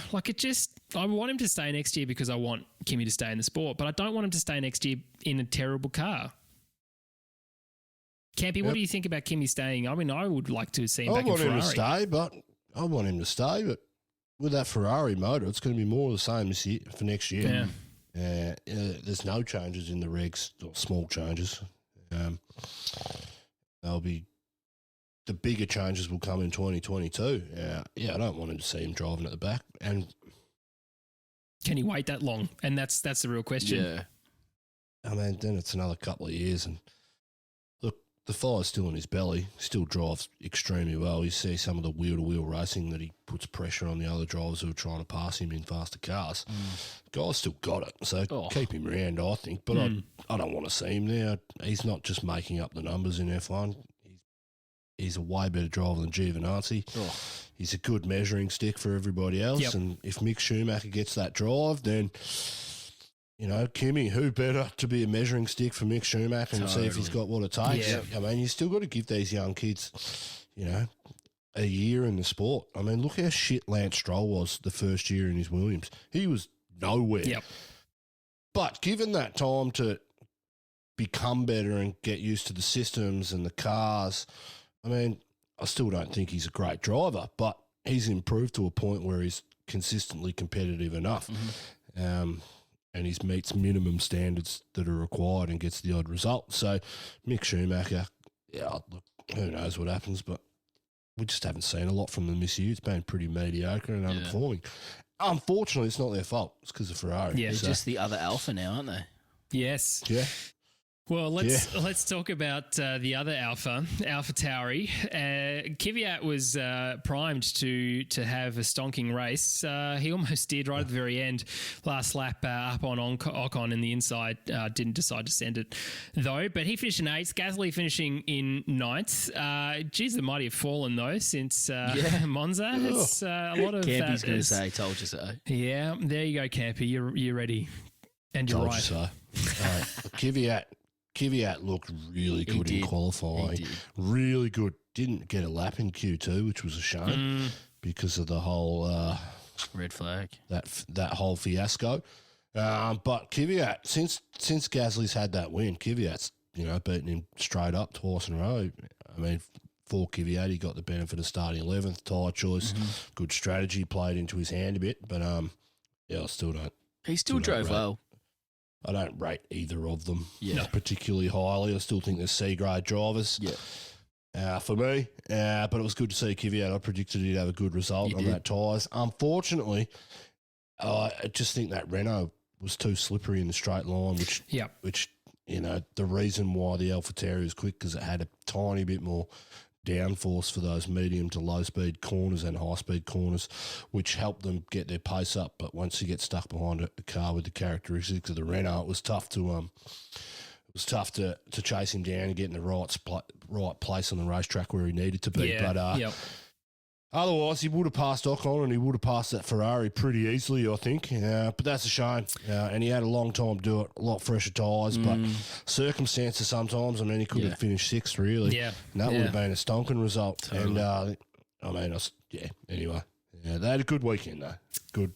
I want him to stay next year because I want Kimi to stay in the sport, but I don't want him to stay next year in a terrible car. Campy, what do you think about Kimi staying? I mean, I would like to see him back in Ferrari. I want him to stay, but with that Ferrari motor, it's going to be more of the same this year, for next year. Yeah. There's no changes in the regs, or small changes. They'll be... The bigger changes will come in 2022. I don't want him to see him driving at the back. And can he wait that long? And that's the real question. Yeah. I mean, then it's another couple of years. And look, the fire's still in his belly. Still drives extremely well. You see some of the wheel-to-wheel racing that he puts pressure on the other drivers who are trying to pass him in faster cars. Guy's still got it. So keep him around, I think. But I don't want to see him there. He's not just making up the numbers in F1. He's a way better driver than Giovinazzi. He's a good measuring stick for everybody else. And if Mick Schumacher gets that drive, then, Kimi, who better to be a measuring stick for Mick Schumacher and see if he's got what it takes? I mean, you still got to give these young kids, a year in the sport. I mean, look how shit Lance Stroll was the first year in his Williams. He was nowhere. But given that time to become better and get used to the systems and the cars, I mean, I still don't think he's a great driver, but he's improved to a point where he's consistently competitive enough. And he meets minimum standards that are required and gets the odd result. So Mick Schumacher, look, who knows what happens, but we just haven't seen a lot from them this year. It's been pretty mediocre and underperforming. Unfortunately, it's not their fault. It's because of Ferrari. They're just the other Alpha now, aren't they? Yes. Yeah. Well, let's talk about the other Alpha Tauri. Kvyat was primed to have a stonking race. He almost steered right at the very end. Last lap up on Ocon in the inside. Didn't decide to send it though. But he finished in 8th. Gasly finishing in 9th. Geez, the mighty have fallen though since Monza. It's a lot of Campy's going to say, "Told you so." Yeah, there you go, Campy. You're ready, and you're right. Told you so. Kvyat looked really good in qualifying. Really good. Didn't get a lap in Q2, which was a shame because of the whole red flag. That whole fiasco. But Kvyat, since Gasly's had that win, Kvyat's beaten him straight up twice in a row. I mean, for Kvyat, he got the benefit of starting 11th, tyre choice, good strategy, played into his hand a bit. But I still don't. He still drove well. I don't rate either of them particularly highly. I still think they're C-grade drivers for me. But it was good to see Kvyat. I predicted he'd have a good result on that tyres. Unfortunately, I just think that Renault was too slippery in the straight line, which the reason why the AlphaTauri was quick because it had a tiny bit more downforce for those medium to low speed corners and high speed corners, which helped them get their pace up. But once you get stuck behind a car with the characteristics of the Renault, it was tough to chase him down and get in the right place on the racetrack where he needed to be. Otherwise, he would have passed Ocon and he would have passed that Ferrari pretty easily, I think. But that's a shame. And he had a long time to do it, a lot fresher tyres. But circumstances sometimes, I mean, he could have finished 6th, really. Yeah. And that would have been a stonking result. Totally. And, anyway. Yeah, they had a good weekend, though. Good.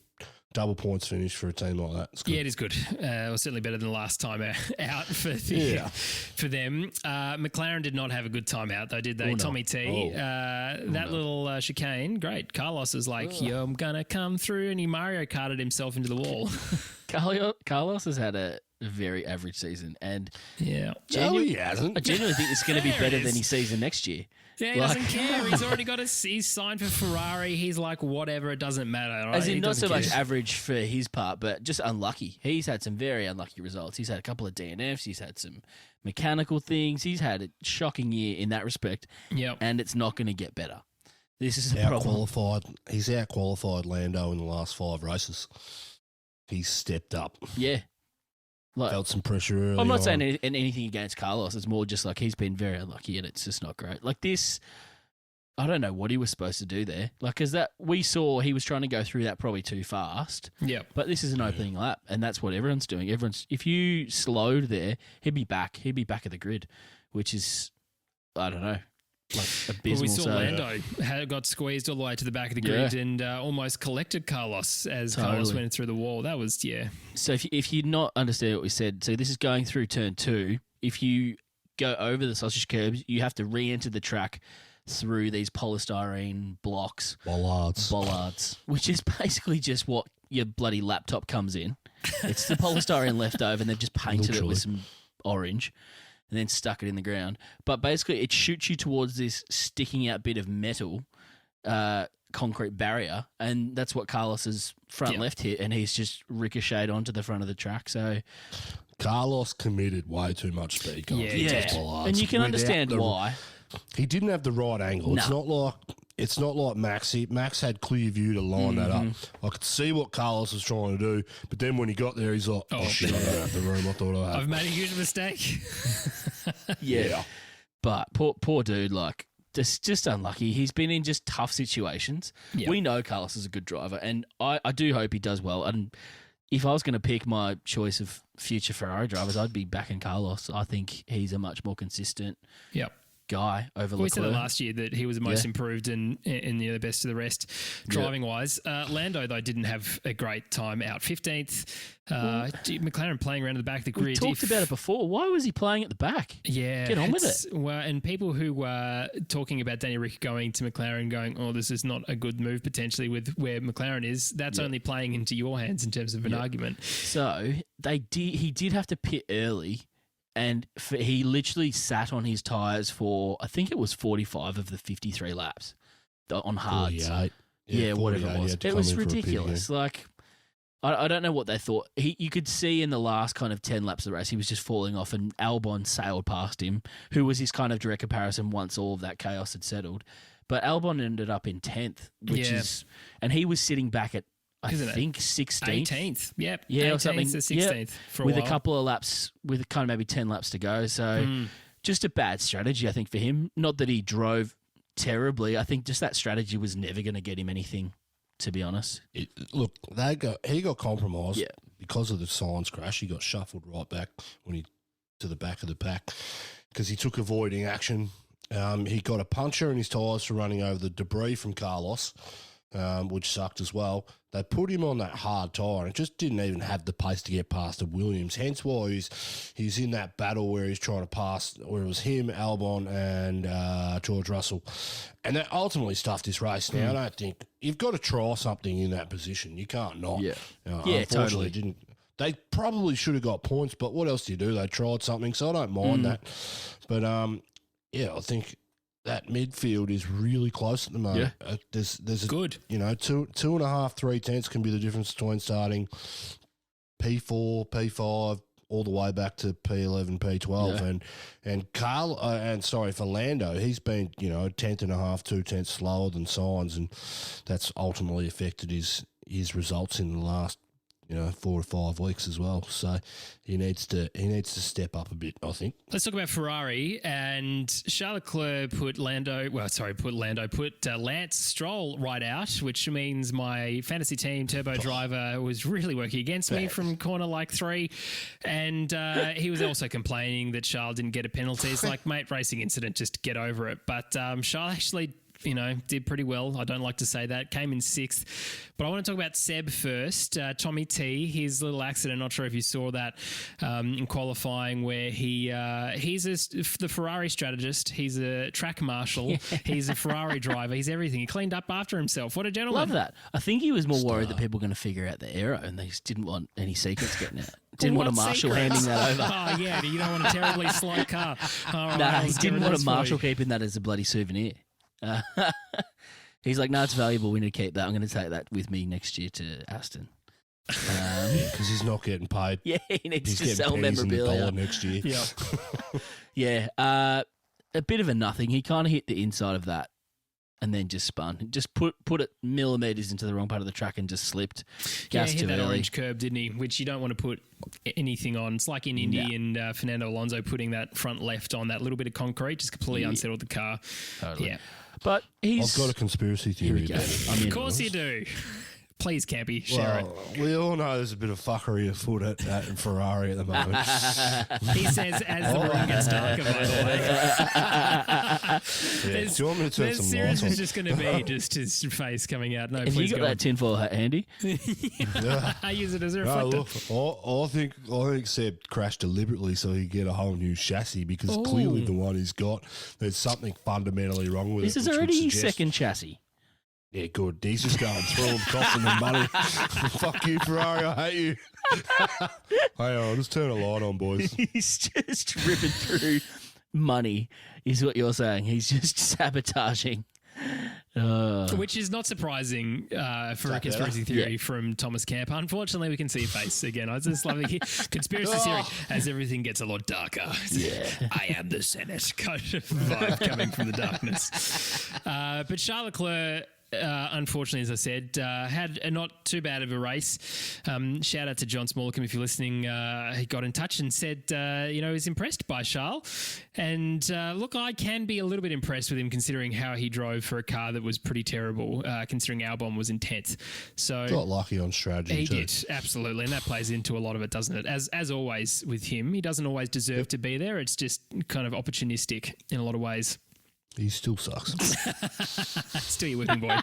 Double points finish for a team like that. It's good. Yeah, it is good. It was certainly better than the last time out for them. McLaren did not have a good time out, though, did they? Tommy T. Little chicane, great. Carlos is like, I'm going to come through, and he Mario Karted himself into the wall. Carlos has had a a very average season. And Yeah. No, he hasn't. I genuinely think it's going to be There better it than is. his season next year. Yeah, he Like- doesn't care. He's already got he's signed for Ferrari. He's like, whatever, it doesn't matter. Right? As He in, not doesn't so much care. average for his part, but just unlucky. He's had some very unlucky results. He's had a couple of DNFs. He's had some mechanical things. He's had a shocking year in that respect, Yep. and it's not going to get better. This is the problem. He's out-qualified Lando in the last 5 races. He's stepped up. Yeah. Like, Felt some pressure early I'm not on. saying anything against Carlos. It's more just like he's been very unlucky, and it's just not great. Like this, I don't know what he was supposed to do there. Like, because that we saw he was trying to go through that probably too fast. Yep. But this is an opening lap, and that's what everyone's doing. If you slowed there, he'd be back. He'd be back at the grid, which is, I don't know, like Well, abysmal. we saw So- Lando got squeezed all the way to the back of the grid and almost collected Carlos as Carlos Totally. went through the wall. That was, So if you not understand what we said, so this is going through turn 2. If you go over the sausage curbs, you have to re-enter the track through these polystyrene blocks, bollards, which is basically just what your bloody laptop comes in. It's the polystyrene left over, and they've just painted it with some orange and then stuck it in the ground. But basically, it shoots you towards this sticking out bit of metal, concrete barrier, and that's what Carlos's front left hit, and he's just ricocheted onto the front of the track. So Carlos committed way too much speed. Going Yeah, through he those did. bollards and you can without understand why. He didn't have the right angle. No. It's not like Max. Max had clear view to line that up. Mm-hmm. I could see what Carlos was trying to do, but then when he got there, he's like, "Oh shit, I don't have the room I thought I had." I've made a huge mistake. Yeah. But poor dude, like, just unlucky. He's been in just tough situations. Yeah. We know Carlos is a good driver, and I do hope he does well. And if I was going to pick my choice of future Ferrari drivers, I'd be backing Carlos. I think he's a much more consistent Yep. guy over We said it Leclerc. last year that he was the most improved and the best of the rest driving wise. Lando, though, didn't have a great time out 15th. McLaren playing around at the back of the We grid. talked about it before. Why was he playing at the back? Yeah. Get on with it's- Well, and people who were talking about Daniel Ricciardo going to McLaren going, oh, this is not a good move potentially with where McLaren is, that's only playing into your hands in terms of an argument. So he did have to pit early, and he literally sat on his tyres for, I think it was 45 of the 53 laps on hards. 48. Yeah, whatever 48, it he was. had to It come was in for a pit, ridiculous. Like, I don't know what they thought. You could see in the last kind of 10 laps of the race, he was just falling off, and Albon sailed past him, who was his kind of direct comparison once all of that chaos had settled. But Albon ended up in 10th, which is, and he was sitting back at, I Isn't it? think, 16th. 18th. Yep. Yeah, 18th or something. to 16th for a with while. a couple of laps, with kind of maybe 10 laps to go. So just a bad strategy, I think, for him. Not that he drove terribly. I think just that strategy was never going to get him anything, to be honest. Look, he got compromised Yeah. because of the Sainz crash. He got shuffled right back to the back of the pack because he took avoiding action. He got a puncture in his tyres for running over the debris from Carlos, which sucked as well. They put him on that hard tyre and just didn't even have the pace to get past the Williams. Hence why he's in that battle where he's trying to pass, where it was him, Albon, and George Russell. And that ultimately stuffed this race. Now, I don't think you've got to try something in that position. You can't not. Yeah. Unfortunately, Totally. Didn't. They probably should have got points, but what else do you do? They tried something, so I don't mind that. But, I think that midfield is really close at the moment. Yeah. There's Good. 2.5, 3 tenths can be the difference between starting P4, P5, all the way back to P11, P12, and for Lando, he's been 1.5, 2 tenths slower than Sainz, and that's ultimately affected his results in the last 4 to 5 weeks as well. So he needs to step up a bit, I think. Let's talk about Ferrari, and Charles Leclerc put Lance Stroll right out, which means my fantasy team Turbo Driver was really working against me from corner like 3, and he was also complaining that Charles didn't get a penalty. It's like, mate, racing incident, just get over it. But Charles actually did pretty well. I don't like to say that. Came in 6th. But I want to talk about Seb first. Tommy T, his little accident, not sure if you saw that in qualifying, where he's the Ferrari strategist. He's a track marshal. He's a Ferrari driver. He's everything. He cleaned up after himself. What a gentleman. Love that. I think he was more worried that people were going to figure out the aero and they just didn't want any secrets getting out. Didn't want a marshal handing that over. Oh, yeah. You don't want a terribly slow car. No, he didn't want a marshal keeping that as a bloody souvenir. He's like, no, it's valuable. We need to keep that. I'm going to take that with me next year to Aston. Because he's not getting paid. Yeah, he needs He's to getting sell pennies in the memorabilia. dollar next year. Yeah. Yeah. A bit of a nothing. He kind of hit the inside of that and then just spun. Just put it millimetres into the wrong part of the track and just slipped. Gas he hit too that early. orange curb, didn't he? Which you don't want to put anything on. It's like in Indy and Fernando Alonso putting that front left on that little bit of concrete just completely unsettled the car. Totally. Yeah. But I've got a conspiracy theory about it. Of course you do. Please, Campy, share We all know there's a bit of fuckery afoot at Ferrari at the moment. He says as the room gets darker, by the way. Do you want me to turn some Serious lights on? is just going to be just his face coming out. No, have please you got go that tinfoil hat handy? I use it as a No, reflector. look, I think Seb crashed deliberately so he could get a whole new chassis because clearly the one he's got, there's something fundamentally wrong with This it. is which would already his suggest- second chassis. Yeah, good. He's just going through him, costing them money. Fuck you, Ferrari. I hate you. Hang on, just turn a light on, boys. He's just ripping through money, is what you're saying. He's just sabotaging. Which is not surprising for a conspiracy theory from Thomas Camp. Unfortunately, we can see your face again. I just love the conspiracy theory as everything gets a lot darker. Yeah. I am the Senate kind of vibe coming from the darkness. But Charles Leclerc, unfortunately, as I said, had a not too bad of a race. Shout out to John Smallcombe if you're listening. He got in touch and said, he's impressed by Charles. And look, I can be a little bit impressed with him considering how he drove for a car that was pretty terrible, considering Albon was in 10th. So Got lucky on strategy, he too. did, absolutely. And that plays into a lot of it, doesn't it? As always with him, he doesn't always deserve to be there. It's just kind of opportunistic in a lot of ways. He still sucks. Still your whipping boy.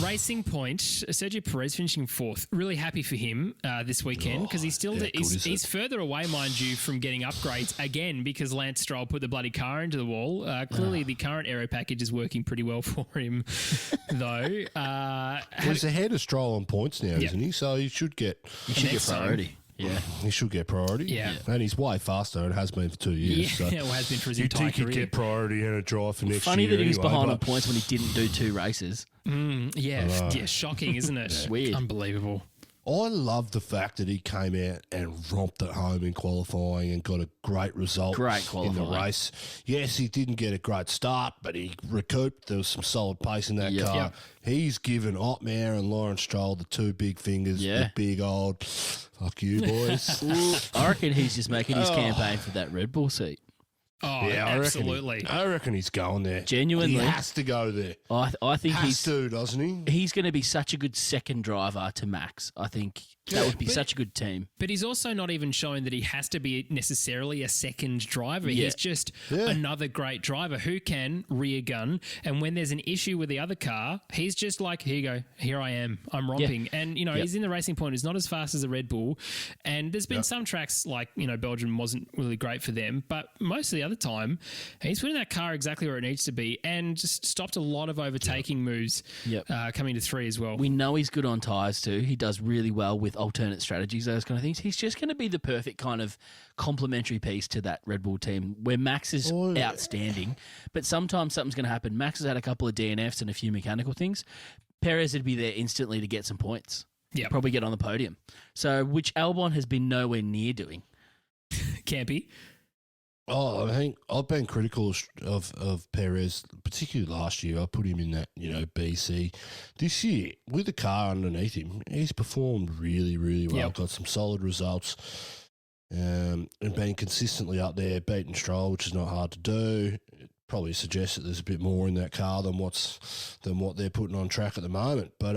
Racing Point, Sergio Perez finishing 4th. Really happy for him this weekend because he's further away, mind you, from getting upgrades again because Lance Stroll put the bloody car into the wall. Clearly, the current aero package is working pretty well for him, though. He's ahead of Stroll on points now, isn't he? So he should get priority. Yeah. He should get priority. Yeah. And he's way faster. It has been for 2 years. Yeah, So it has been for his you'd entire think he'd career. get priority and a drive for next Funny year. that he was anyway, behind on but- points when he didn't do 2 races. Yeah, shocking, isn't it? Weird. Unbelievable. I love the fact that he came out and romped at home in qualifying and got a great result Great in the qualifying. race. Yes, he didn't get a great start, but he recouped. There was some solid pace in that car. Yep. He's given Otmar and Lawrence Stroll the 2 big fingers, Yeah. the big old fuck you, boys. I reckon he's just making his campaign for that Red Bull seat. Oh, Yeah, absolutely. I reckon he's going there. Genuinely. He has to go there. I think Has to, doesn't he? he's going to be such a good second driver to Max. I think that would be such a good team. But he's also not even showing that he has to be necessarily a second driver. Yeah. He's just another great driver who can rear gun. And when there's an issue with the other car, he's just like, here you go. Here I am. I'm romping. And, he's in the Racing Point. He's not as fast as a Red Bull. And there's been some tracks like, Belgium wasn't really great for them. But most of the other time, he's putting that car exactly where it needs to be and just stopped a lot of overtaking moves coming to 3 as well. We know he's good on tyres too. He does really well with alternate strategies, those kind of things. He's just going to be the perfect kind of complementary piece to that Red Bull team where Max is outstanding, but sometimes something's going to happen. Max has had a couple of DNFs and a few mechanical things. Perez would be there instantly to get some points. Yeah. Probably get on the podium. So, which Albon has been nowhere near doing. Campy. Oh, I think I've been critical of Perez, particularly last year. I put him in that, BC. This year, with the car underneath him, he's performed really, really well. Yep. Got some solid results and been consistently up there, beating Stroll, which is not hard to do. It probably suggests that there's a bit more in that car than what they're putting on track at the moment. But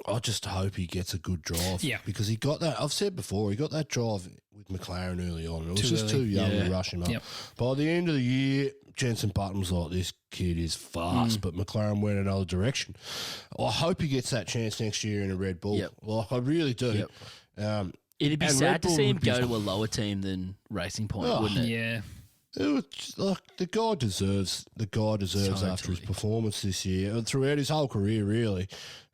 I just hope he gets a good drive. Yeah. Because he got that. I've said before, he got that drive with McLaren early on. It was just too young to rush him up. Yep. By the end of the year, Jensen Button was like, this kid is fast, but McLaren went another direction. I hope he gets that chance next year in a Red Bull. Yep. Like, I really do. Yep. It'd be and sad Red to Bull see him would be- go to a lower team than Racing Point, wouldn't it? Yeah. It was like the guy deserves after his performance this year and throughout his whole career. Really,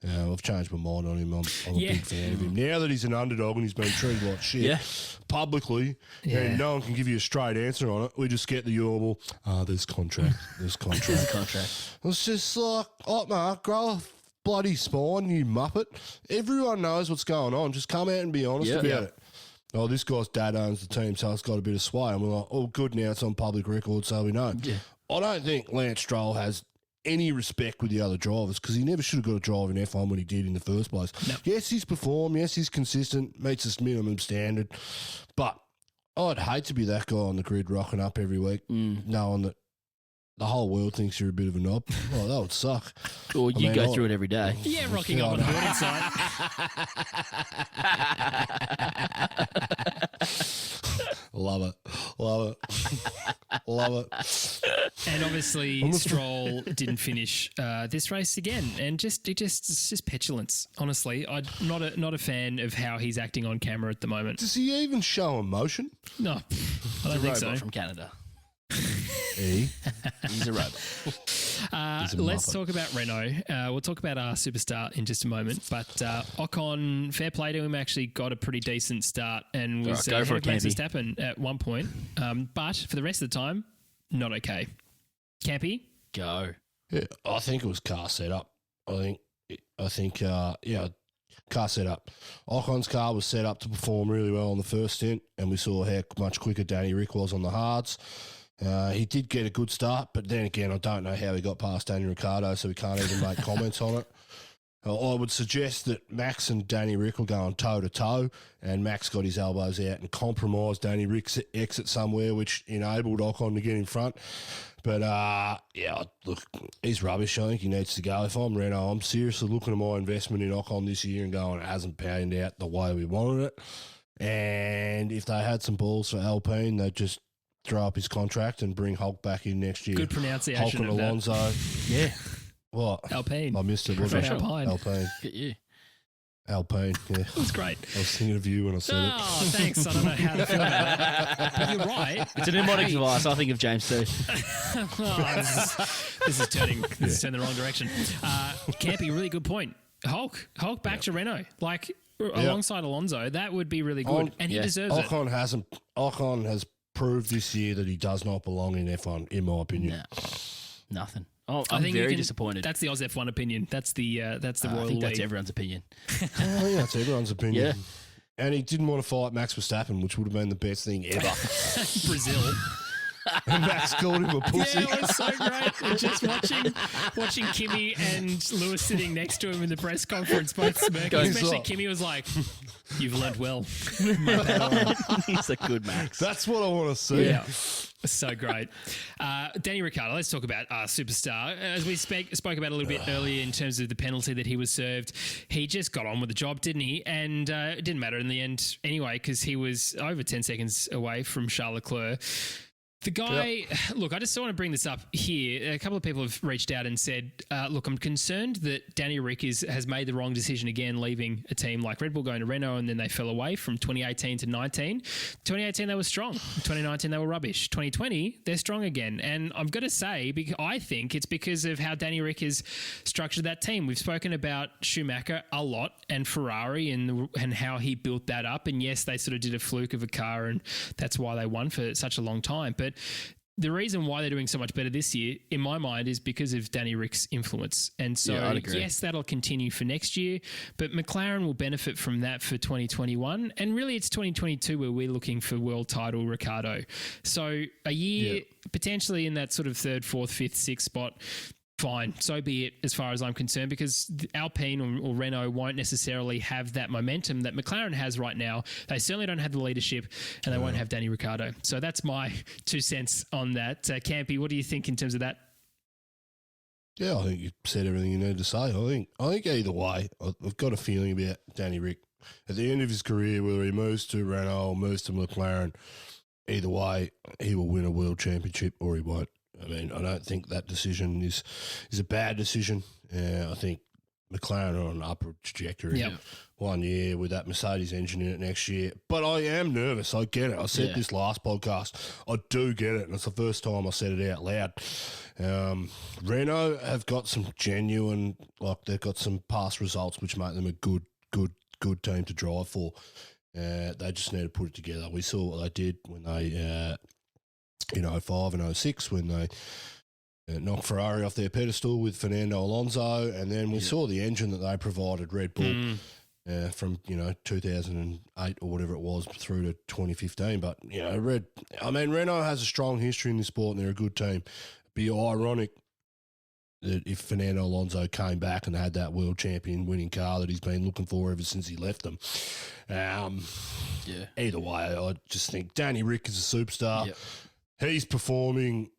I've changed my mind on him. I'm a big fan of him now that he's an underdog and he's been treated like shit publicly, and no one can give you a straight answer on it. We just get the normal. There's contract. There's contract. There's a contract. It's just like, oh, Mark, grow a bloody spine, you muppet. Everyone knows what's going on. Just come out and be honest about it. Oh, this guy's dad owns the team, so it's got a bit of sway. And we're like, oh, good, now it's on public record, so we know. Yeah. I don't think Lance Stroll has any respect with the other drivers because he never should have got a drive in F1 when he did in the first place. No. Yes, he's performed. Yes, he's consistent, meets his minimum standard. But I'd hate to be that guy on the grid rocking up every week, knowing that the whole world thinks you're a bit of a knob. Oh, that would suck. Or you go through it every day. Yeah, rocking up on the board inside. Love it. And obviously, Stroll didn't finish this race again, and it's just petulance. Honestly, I'm not a fan of how he's acting on camera at the moment. Does he even show emotion? No, I don't think so. From Canada. He's a robot. Let's talk about Renault. We'll talk about our superstar in just a moment. But Ocon, fair play to him, actually got a pretty decent start and was go for it, Max Campy. Verstappen at one point. But for the rest of the time, not okay. Campy? Go. Yeah, I think it was car setup. I think car setup. Ocon's car was set up to perform really well on the first stint, and we saw how much quicker Danny Rick was on the hards. He did get a good start, but then again, I don't know how he got past Daniel Ricciardo, so we can't even make comments on it. I would suggest that Max and Danny Rick will go on toe-to-toe, and Max got his elbows out and compromised Danny Rick's exit somewhere, which enabled Ocon to get in front. But, look, he's rubbish. I think he needs to go. If I'm Renault, I'm seriously looking at my investment in Ocon this year and going, it hasn't panned out the way we wanted it. And if they had some balls for Alpine, they'd just throw up his contract and bring Hulk back in next year. Good pronunciation Hulk and of that. Alonso. Yeah. What? Alpine. I missed it. Wasn't it? Alpine. Alpine. Look at you. Alpine, yeah. That's great. I was thinking of you when I said it. Oh, thanks. I don't know how to feel about that. But you're right. It's a mnemonic device. I think of James too. This is turning the wrong direction. Campy, really good point. Hulk back to Renault. Alongside Alonso, that would be really good. And he deserves it. Ocon has proved this year that he does not belong in F1, in my opinion. No, nothing. Oh, I'm very disappointed. That's the Oz F1 opinion. That's the Royal I think that's League. everyone's opinion. Oh, yeah, it's everyone's opinion. Yeah. And he didn't want to fight Max Verstappen, which would have been the best thing ever. Brazil. And Max called him a pussy. Yeah, it was so great. And just watching Kimmy and Lewis sitting next to him in the press conference, both smirking. Especially Kimmy was like, "You've learnt well." He's a good Max. That's what I want to see. Yeah. So great. Danny Ricciardo, let's talk about our superstar. As we spoke about a little bit earlier in terms of the penalty that he was served, he just got on with the job, didn't he? And it didn't matter in the end anyway because he was over 10 seconds away from Charles Leclerc. The guy, look, I just want to bring this up here. A couple of people have reached out and said, look, I'm concerned that Danny Rick has made the wrong decision again, leaving a team like Red Bull going to Renault, and then they fell away from 2018 to 19. 2018, they were strong. 2019, they were rubbish. 2020, they're strong again. And I'm going to say, I think it's because of how Danny Rick has structured that team. We've spoken about Schumacher a lot and Ferrari and how he built that up. And yes, they sort of did a fluke of a car, and that's why they won for such a long time. But the reason why they're doing so much better this year, in my mind, is because of Danny Rick's influence. And so, yes, that'll continue for next year, but McLaren will benefit from that for 2021. And really, it's 2022 where we're looking for world title Ricardo. So a year potentially in that sort of third, fourth, fifth, sixth spot, fine, so be it as far as I'm concerned, because Alpine or Renault won't necessarily have that momentum that McLaren has right now. They certainly don't have the leadership, and they won't have Danny Ricciardo. So that's my 2 cents on that. Campy, what do you think in terms of that? Yeah, I think you said everything you need to say. I think either way, I've got a feeling about Danny Rick. At the end of his career, whether he moves to Renault or moves to McLaren, either way, he will win a world championship or he won't. I mean, I don't think that decision is a bad decision. I think McLaren are on an upward trajectory. Yep. 1 year with that Mercedes engine in it next year. But I am nervous. I get it. I said this last podcast. I do get it, and it's the first time I said it out loud. Renault have got some genuine, they've got some past results which make them a good team to drive for. They just need to put it together. We saw what they did when they, in 05 and 06 when they knocked Ferrari off their pedestal with Fernando Alonso, and then we saw the engine that they provided, Red Bull, from 2008 or whatever it was through to 2015. But Renault has a strong history in this sport, and they're a good team. It'd be ironic that if Fernando Alonso came back and had that world champion winning car that he's been looking for ever since he left them. Either way, I just think Danny Rick is a superstar. Yep. He's performing.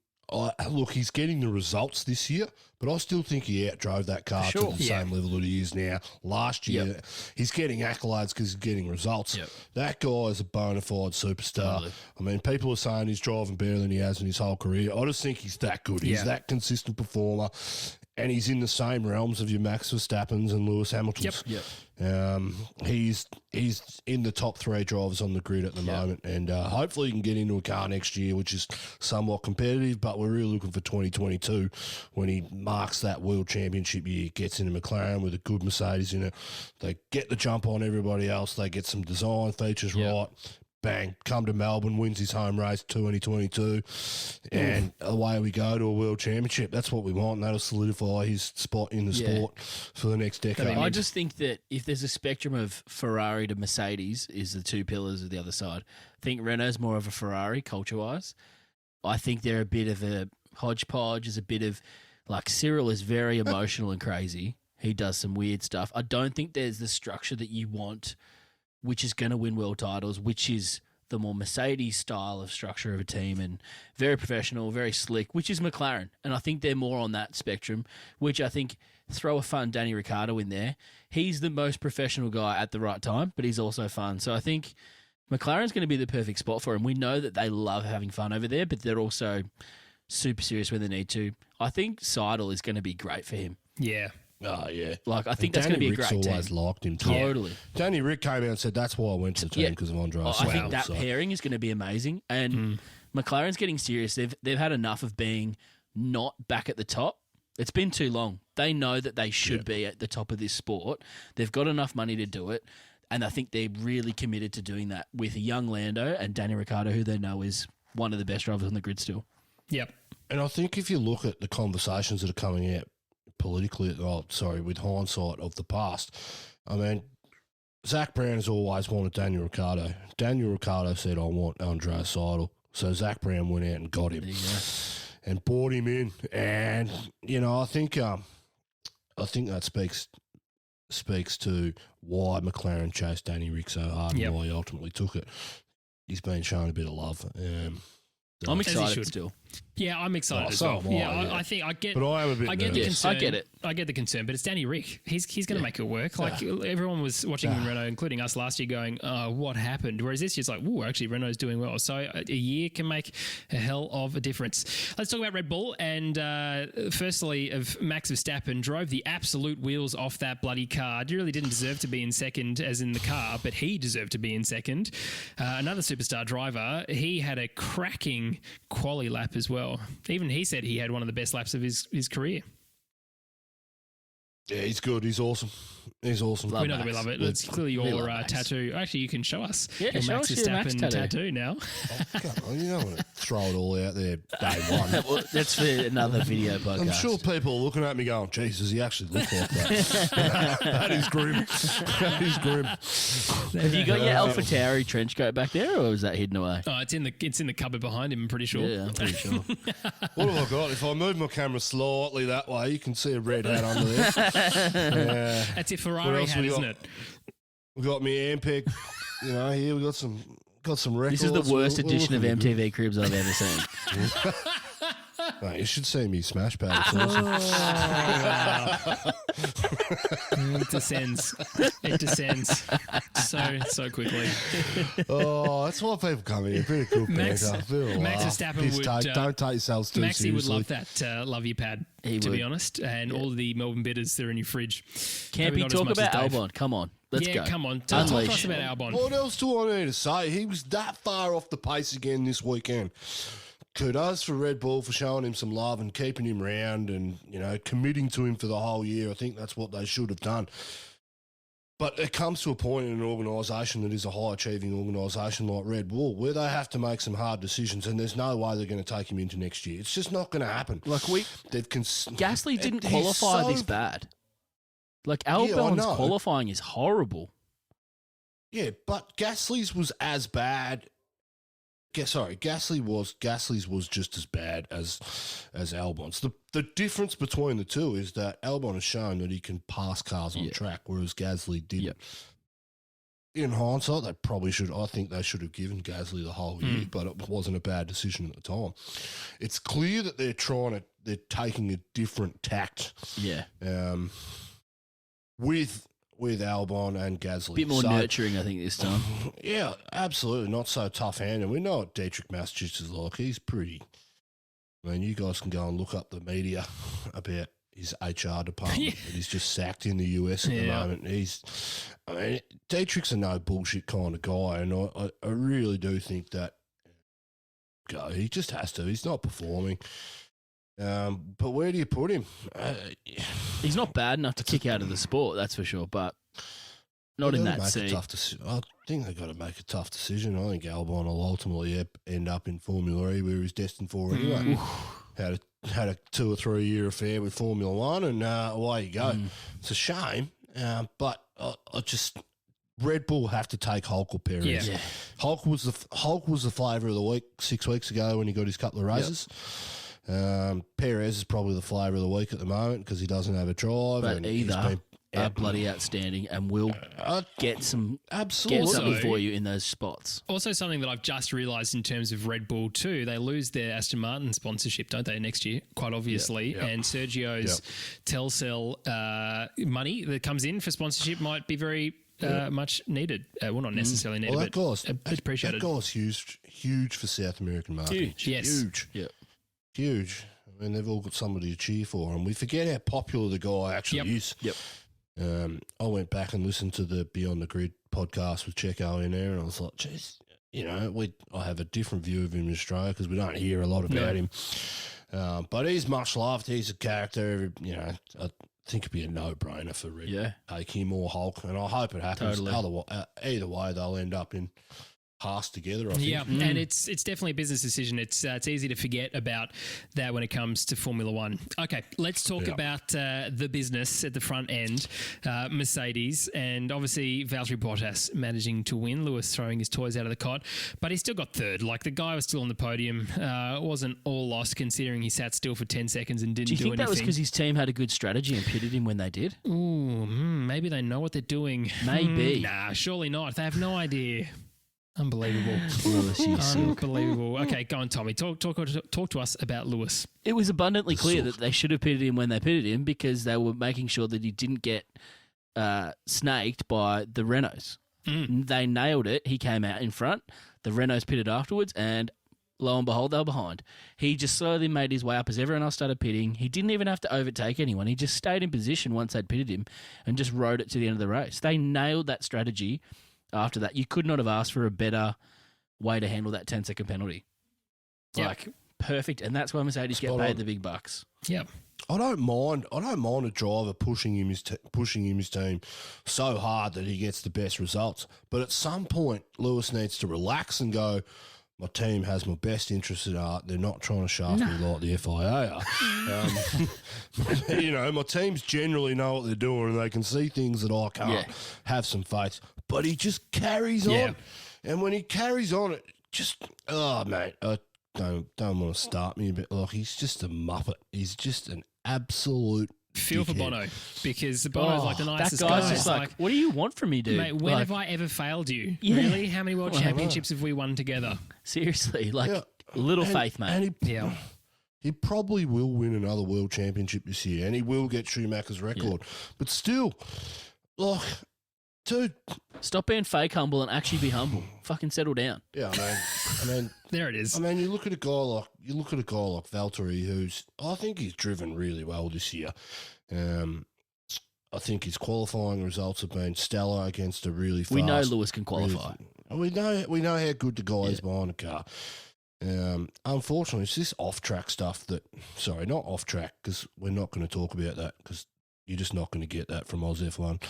Look, he's getting the results this year, but I still think he outdrove that car to the same level that he is now. Last year, he's getting accolades because he's getting results. Yep. That guy is a bona fide superstar. Totally. I mean, people are saying he's driving better than he has in his whole career. I just think he's that good. He's that consistent performer, and he's in the same realms of your Max Verstappens and Lewis Hamiltons. Yep. He's in the top three drivers on the grid at the moment, and hopefully he can get into a car next year which is somewhat competitive, but we're really looking for 2022 when he marks that world championship year, gets into McLaren with a good Mercedes in it. They get the jump on everybody else. They get some design features right. Bang, come to Melbourne, wins his home race 2022, and away we go to a world championship. That's what we want, and that'll solidify his spot in the sport for the next decade. I just think that if there's a spectrum of Ferrari to Mercedes is the two pillars of the other side. I think Renault's more of a Ferrari culture-wise. I think they're a bit of a hodgepodge. Is a bit of, Cyril is very emotional and crazy. He does some weird stuff. I don't think there's the structure that you want, which is going to win world titles, which is the more Mercedes style of structure of a team and very professional, very slick, which is McLaren. And I think they're more on that spectrum, which I think throw a fun Danny Ricciardo in there. He's the most professional guy at the right time, but he's also fun. So I think McLaren's going to be the perfect spot for him. We know that they love having fun over there, but they're also super serious when they need to. I think Seidel is going to be great for him. Yeah. Oh, yeah. I think that's going to be a great team. Always liked him too. Totally. Danny Rick came out and said that's why I went to the team because of Andre. I think that pairing is going to be amazing. And McLaren's getting serious. They've had enough of being not back at the top. It's been too long. They know that they should be at the top of this sport. They've got enough money to do it. And I think they're really committed to doing that with a young Lando and Danny Ricciardo, who they know is one of the best drivers on the grid still. Yep. And I think if you look at the conversations that are coming out politically, with hindsight of the past, I mean, Zach Brown has always wanted Daniel Ricciardo. Daniel Ricciardo said, I want Andre Seidel. So Zach Brown went out and got him and brought him in. And, I think that speaks to why McLaren chased Danny Rick so hard and why he ultimately took it. He's been shown a bit of love. I'm excited still. Yeah, I'm excited as well. I think I get. But I am a bit. I get nervous. the concern. I get it. I get the concern, but it's Danny Rick. He's going to make it work. Everyone was watching Renault, including us last year, going, "Oh, what happened?" Whereas this year's like, "Ooh, actually, Renault's doing well." So a year can make a hell of a difference. Let's talk about Red Bull. And firstly, of Max Verstappen drove the absolute wheels off that bloody car. He really didn't deserve to be in second, as in the car, but he deserved to be in second. Another superstar driver. He had a cracking quali lap as well. Even he said he had one of the best laps of his career. Yeah, he's good. He's awesome. He's awesome. We know that we love it. It's clearly your tattoo. Actually, you can show us your Max Verstappen tattoo now. You don't want to throw it all out there day one. Well, that's for another video podcast. I'm sure people are looking at me going, Jesus, he actually look like that. That is grim. That is grim. Have you got your AlphaTauri trench coat back there, or is that hidden away? Oh, it's in the cupboard behind him, I'm pretty sure. Yeah, I'm pretty sure. What have I got? If I move my camera slightly that way, you can see a red hat under there. That's a Ferrari hat, isn't it? We got me Ampeg. Here we got some records. This is the worst edition of MTV Cribs I've ever seen. Mate, you should see me smash pad. It's awesome. It descends. It descends so quickly. Oh, that's why people come in. A bit of good Max banter. A bit of Maxie laugh. Stappen Piss would, take. Don't take yourselves too Maxie would seriously. love that Love Your Pad, He to would. be honest, and all of the Melbourne bitters that are in your fridge. Maybe Campy, not as talk much about as Dave. Albon. Come on. Let's go. Come on. Talk to Unleash. us about Albon. What else do I need to say? He was that far off the pace again this weekend. Kudos for Red Bull for showing him some love and keeping him round and, committing to him for the whole year. I think that's what they should have done. But it comes to a point in an organisation that is a high-achieving organisation like Red Bull where they have to make some hard decisions, and there's no way they're going to take him into next year. It's just not going to happen. Gasly didn't he's qualify so- this bad. Like, I Albon's know. qualifying is horrible. Yeah, but Gasly's was as bad. Gasly's was just as bad as Albon's. The difference between the two is that Albon has shown that he can pass cars on track, whereas Gasly didn't. Yep. In hindsight, I think they should have given Gasly the whole year, but it wasn't a bad decision at the time. It's clear that they're taking a different tact. Yeah. With Albon and Gasly. A bit more nurturing, I think, this time. Yeah, absolutely. Not so tough-handed. We know what Dietrich Mateschitz is like. He's pretty... I mean, you guys can go and look up the media about his HR department that he's just sacked in the US at the moment. Dietrich's a no-bullshit kind of guy, and I really do think that he just has to. He's not performing. But where do you put him? He's not bad enough to kick out of the sport, that's for sure, but not in that seat. I think they've got to make a tough decision. I think Albon will ultimately end up in Formula E where he's destined for anyway. Had a 2 or 3 year affair with Formula One, and away you go. It's a shame, but Red Bull have to take Hulk or Perez. Yeah. Hulk was the flavour of the week 6 weeks ago when he got his couple of races. Perez is probably the flavour of the week at the moment because he doesn't have a drive. But and either are bloody outstanding and will get something for you in those spots. Also, something that I've just realised in terms of Red Bull too, they lose their Aston Martin sponsorship, don't they, next year? Quite obviously, and Sergio's Telcel money that comes in for sponsorship might be very much needed. Well, not necessarily needed, Well, but appreciated. That guy's huge for South American market. Huge. Huge. I mean, they've all got somebody to cheer for, and we forget how popular the guy actually is. I went back and listened to the Beyond the Grid podcast with Checo in there, and I was like, geez, I have a different view of him in Australia because we don't hear a lot about him. But he's much loved. He's a character. I think it'd be a no-brainer for Red to take him or Hulk, and I hope it happens. Totally. Either way, they'll end up in Haas together, I think. Yeah, and it's definitely a business decision. It's easy to forget about that when it comes to Formula One. Okay, let's talk about the business at the front end, Mercedes, and obviously Valtteri Bottas managing to win. Lewis throwing his toys out of the cot, but he still got third. Like, the guy was still on the podium. It wasn't all lost considering he sat still for 10 seconds and didn't do anything. Do you think that was because his team had a good strategy and pitted him when they did? Ooh, maybe they know what they're doing. Maybe. Nah, surely not. They have no idea. Unbelievable. Lewis, you suck. Unbelievable. Okay, go on, Tommy. Talk to us about Lewis. It was abundantly clear that they should have pitted him when they pitted him because they were making sure that he didn't get snaked by the Renaults. They nailed it. He came out in front. The Renaults pitted afterwards, and lo and behold, they were behind. He just slowly made his way up as everyone else started pitting. He didn't even have to overtake anyone. He just stayed in position once they'd pitted him and just rode it to the end of the race. They nailed that strategy. After that, you could not have asked for a better way to handle that 10-second penalty. Like, perfect, and that's why Mercedes get paid the big bucks. Yep. I don't mind a driver pushing him his team so hard that he gets the best results. But at some point, Lewis needs to relax and go, my team has my best interests at heart. They're not trying to shaft me like the FIA are. My teams generally know what they're doing and they can see things that I can't. Have some faith. But he just carries on. And when he carries on, it just, mate, I don't want to start me a bit. Like, he's just a muppet. He's just an absolute Feel for Bono, because Bono's like the nicest that guy. guy's just like, what do you want from me, dude? Mate, when have I ever failed you? Really? How many world championships have we won together? Seriously, little faith, mate. And he probably will win another world championship this year, and he will get Schumacher's record. Yeah. But still, like, dude, stop being fake humble and actually be humble. Fucking settle down. Yeah, I mean, there it is. I mean, you look at a guy like Valtteri, who's I think he's driven really well this year. I think his qualifying results have been stellar against a really fast. We know Lewis can qualify. We know how good the guy is behind the car. Unfortunately, it's this off-track stuff not off-track, because we're not going to talk about that, because you're just not going to get that from Oz F1.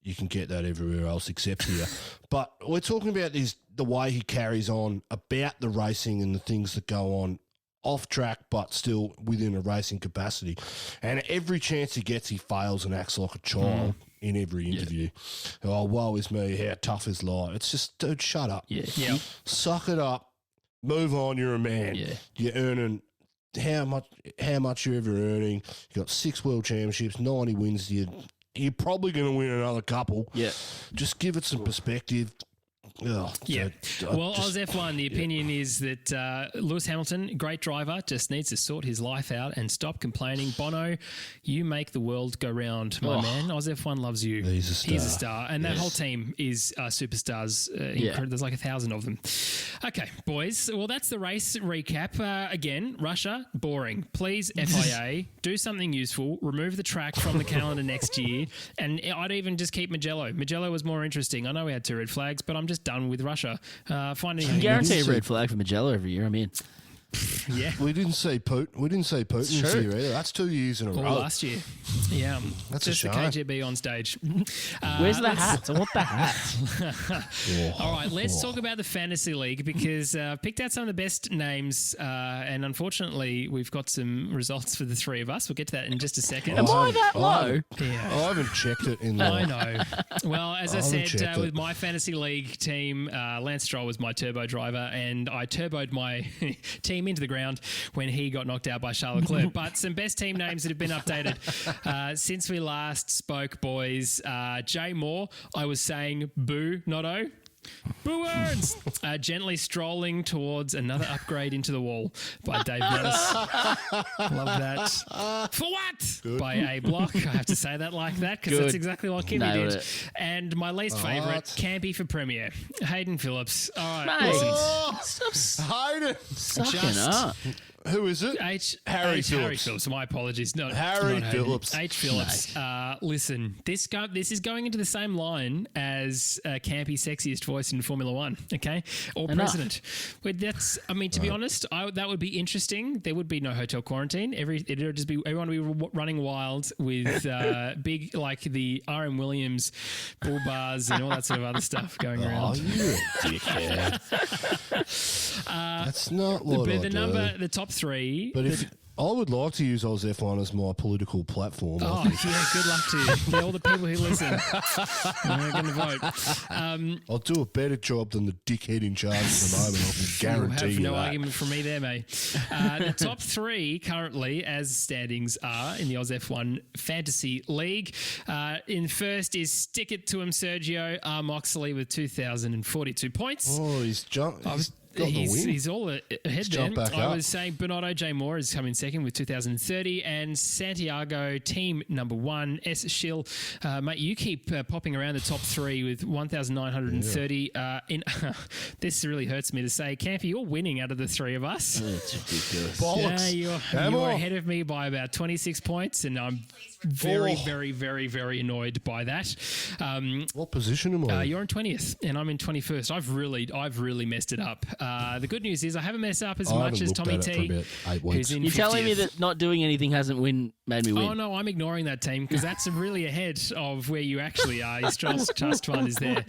You can get that everywhere else except here. But we're talking about the way he carries on about the racing and the things that go on off-track, but still within a racing capacity. And every chance he gets, he fails and acts like a child in every interview. Yeah. Oh, woe is me, how tough is life. It's just, dude, shut up. Yeah. Suck it up. Move on, you're a man. Yeah. You're earning how much you're ever earning. You got 6 world championships, 90 wins. You're probably going to win another couple. Yeah. Just give it some perspective. Oh, yeah. Oz F1, the opinion is that Lewis Hamilton, great driver, just needs to sort his life out and stop complaining. Bono, you make the world go round, my man. Oz F1 loves you. He's a star. And that whole team is superstars. There's like 1,000 of them. Okay, boys. Well, that's the race recap. Again, Russia, boring. Please, FIA, do something useful. Remove the track from the calendar next year. And I'd even just keep Mugello. Mugello was more interesting. I know we had 2 red flags, but I'm just done with Russia. Finding I guarantee a red flag for Mugello every year. I'm in. Yeah, we didn't see Putin this year either. That's 2 years in a row. Last year, yeah, that's just a the shame. KGB on stage. Where's the hat? I want the hat. All right, let's talk about the fantasy league, because I've picked out some of the best names, and unfortunately, we've got some results for the 3 of us. We'll get to that in just a second. Am I that low? Yeah. I haven't checked it in. I know. Well, as I said, with my fantasy league team, Lance Stroll was my turbo driver, and I turboed my team into the ground when he got knocked out by Charles Leclerc. But some best team names that have been updated since we last spoke, boys. Jay Moore, I was saying boo, not oh. Boo words! Gently strolling towards another upgrade into the wall by Dave Mattis. Love that. For what? Good. By A Block. I have to say that like that, because that's exactly what Kimmy did. It. And my least favourite, Campy for Premier. Hayden Phillips. All right, listen. Hayden. Sucking up. Who is it? Harry Phillips. Harry Phillips. My apologies. Harry Phillips. H. Phillips. Listen, this is going into the same line as Campy's sexiest voice in Formula One, okay? Or president. But to be honest, that would be interesting. There would be no hotel quarantine. It'd just be everyone would be running wild with big, like the R.M. Williams bull bars and all that sort of other stuff going around. Oh, you're a dickhead. That's not what I do. The top 3. But I would like to use Oz F1 as my political platform. Oh, yeah, good luck to you. All the people who listen are going to vote. I'll do a better job than the dickhead in charge at the moment. I can guarantee you have no that. argument from me there, mate. The top 3 currently, as standings are in the Oz F1 Fantasy League. In first is Stick It To Him Sergio R. Moxley with 2,042 points. Oh, he's jumped. He's all ahead then. I was saying Bernardo J. Moore is coming second with 2,030, and Santiago, team number 1, S. Schill. Mate, you keep popping around the top 3 with 1,930. This really hurts me to say. Campy, you're winning out of the 3 of us. That's ridiculous. Bollocks. You're ahead of me by about 26 points, and I'm very, very, very, very annoyed by that. What position am I? You're in 20th, and I'm in 21st. I've really messed it up. The good news is I haven't messed up as much as Tommy T. For about 8 weeks. You're telling me that not doing anything made me win? Oh, no, I'm ignoring that team, because that's really ahead of where you actually are. Your Trust Fund is there.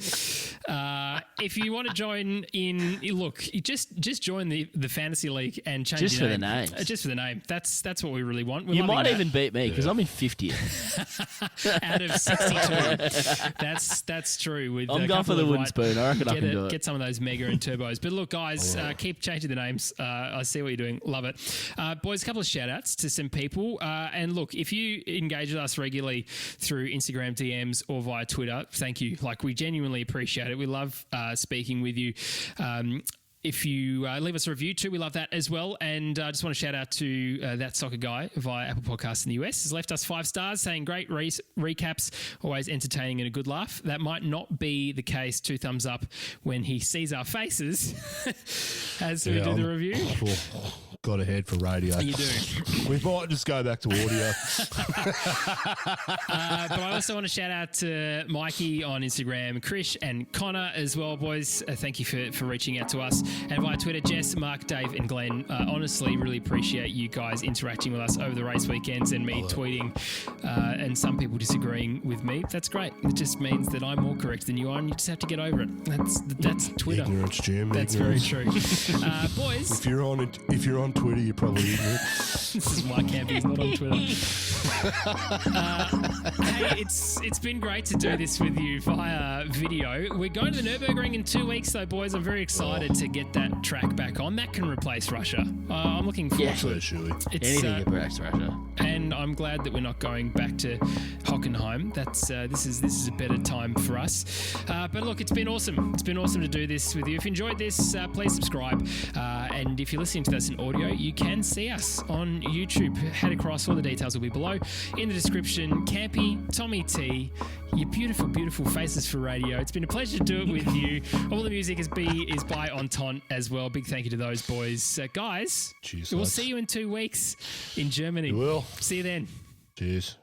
If you want to join in, look, you just join the fantasy league and change just your for name. the name. Just for the name. That's what we really want. You might even beat me, because I'm in 50th. Out of 62. That's true. I'm going for the wooden spoon. I reckon I can do it. Get some of those mega and turbos. But look, guys, keep changing the names. I see what you're doing. Love it. Boys, a couple of shout-outs to some people. And look, if you engage with us regularly through Instagram DMs or via Twitter, thank you. Like, we genuinely appreciate it. We love speaking with you. if you leave us a review too, we love that as well. And I just want to shout out to That Soccer Guy via Apple Podcasts in the US. Has left us 5 stars saying great recaps, always entertaining and a good laugh. That might not be the case, 2 thumbs up, when he sees our faces as we do the review. Got a head for radio. You do. We might just go back to audio. But I also want to shout out to Mikey on Instagram, Krish and Connor as well, boys. Thank you for reaching out to us. And via Twitter, Jess, Mark, Dave and Glenn. Honestly, really appreciate you guys interacting with us over the race weekends and me tweeting and some people disagreeing with me. That's great. It just means that I'm more correct than you are and you just have to get over it. That's Twitter. Ignorance, Jim. That's ignorance. very true. Boys. If you're on Twitter, you're probably ignorant. This is why Campy's not on Twitter. Hey, it's been great to do this with you via video. We're going to the Nürburgring in 2 weeks, though, boys. I'm very excited to get that track back on. That can replace Russia. I'm looking forward to it. Anything can replace Russia. And I'm glad that we're not going back to Hockenheim. This is a better time for us. But look, it's been awesome. It's been awesome to do this with you. If you enjoyed this, please subscribe. And if you're listening to this in audio, you can see us on YouTube. Head across. All the details will be below in the description. Campy, Tommy T, your beautiful, beautiful faces for radio. It's been a pleasure to do it with you. All the music is by Entente as well. Big thank you to those boys. Guys, Cheers, we'll lads. see you in 2 weeks in Germany. We will. See you then. Cheers.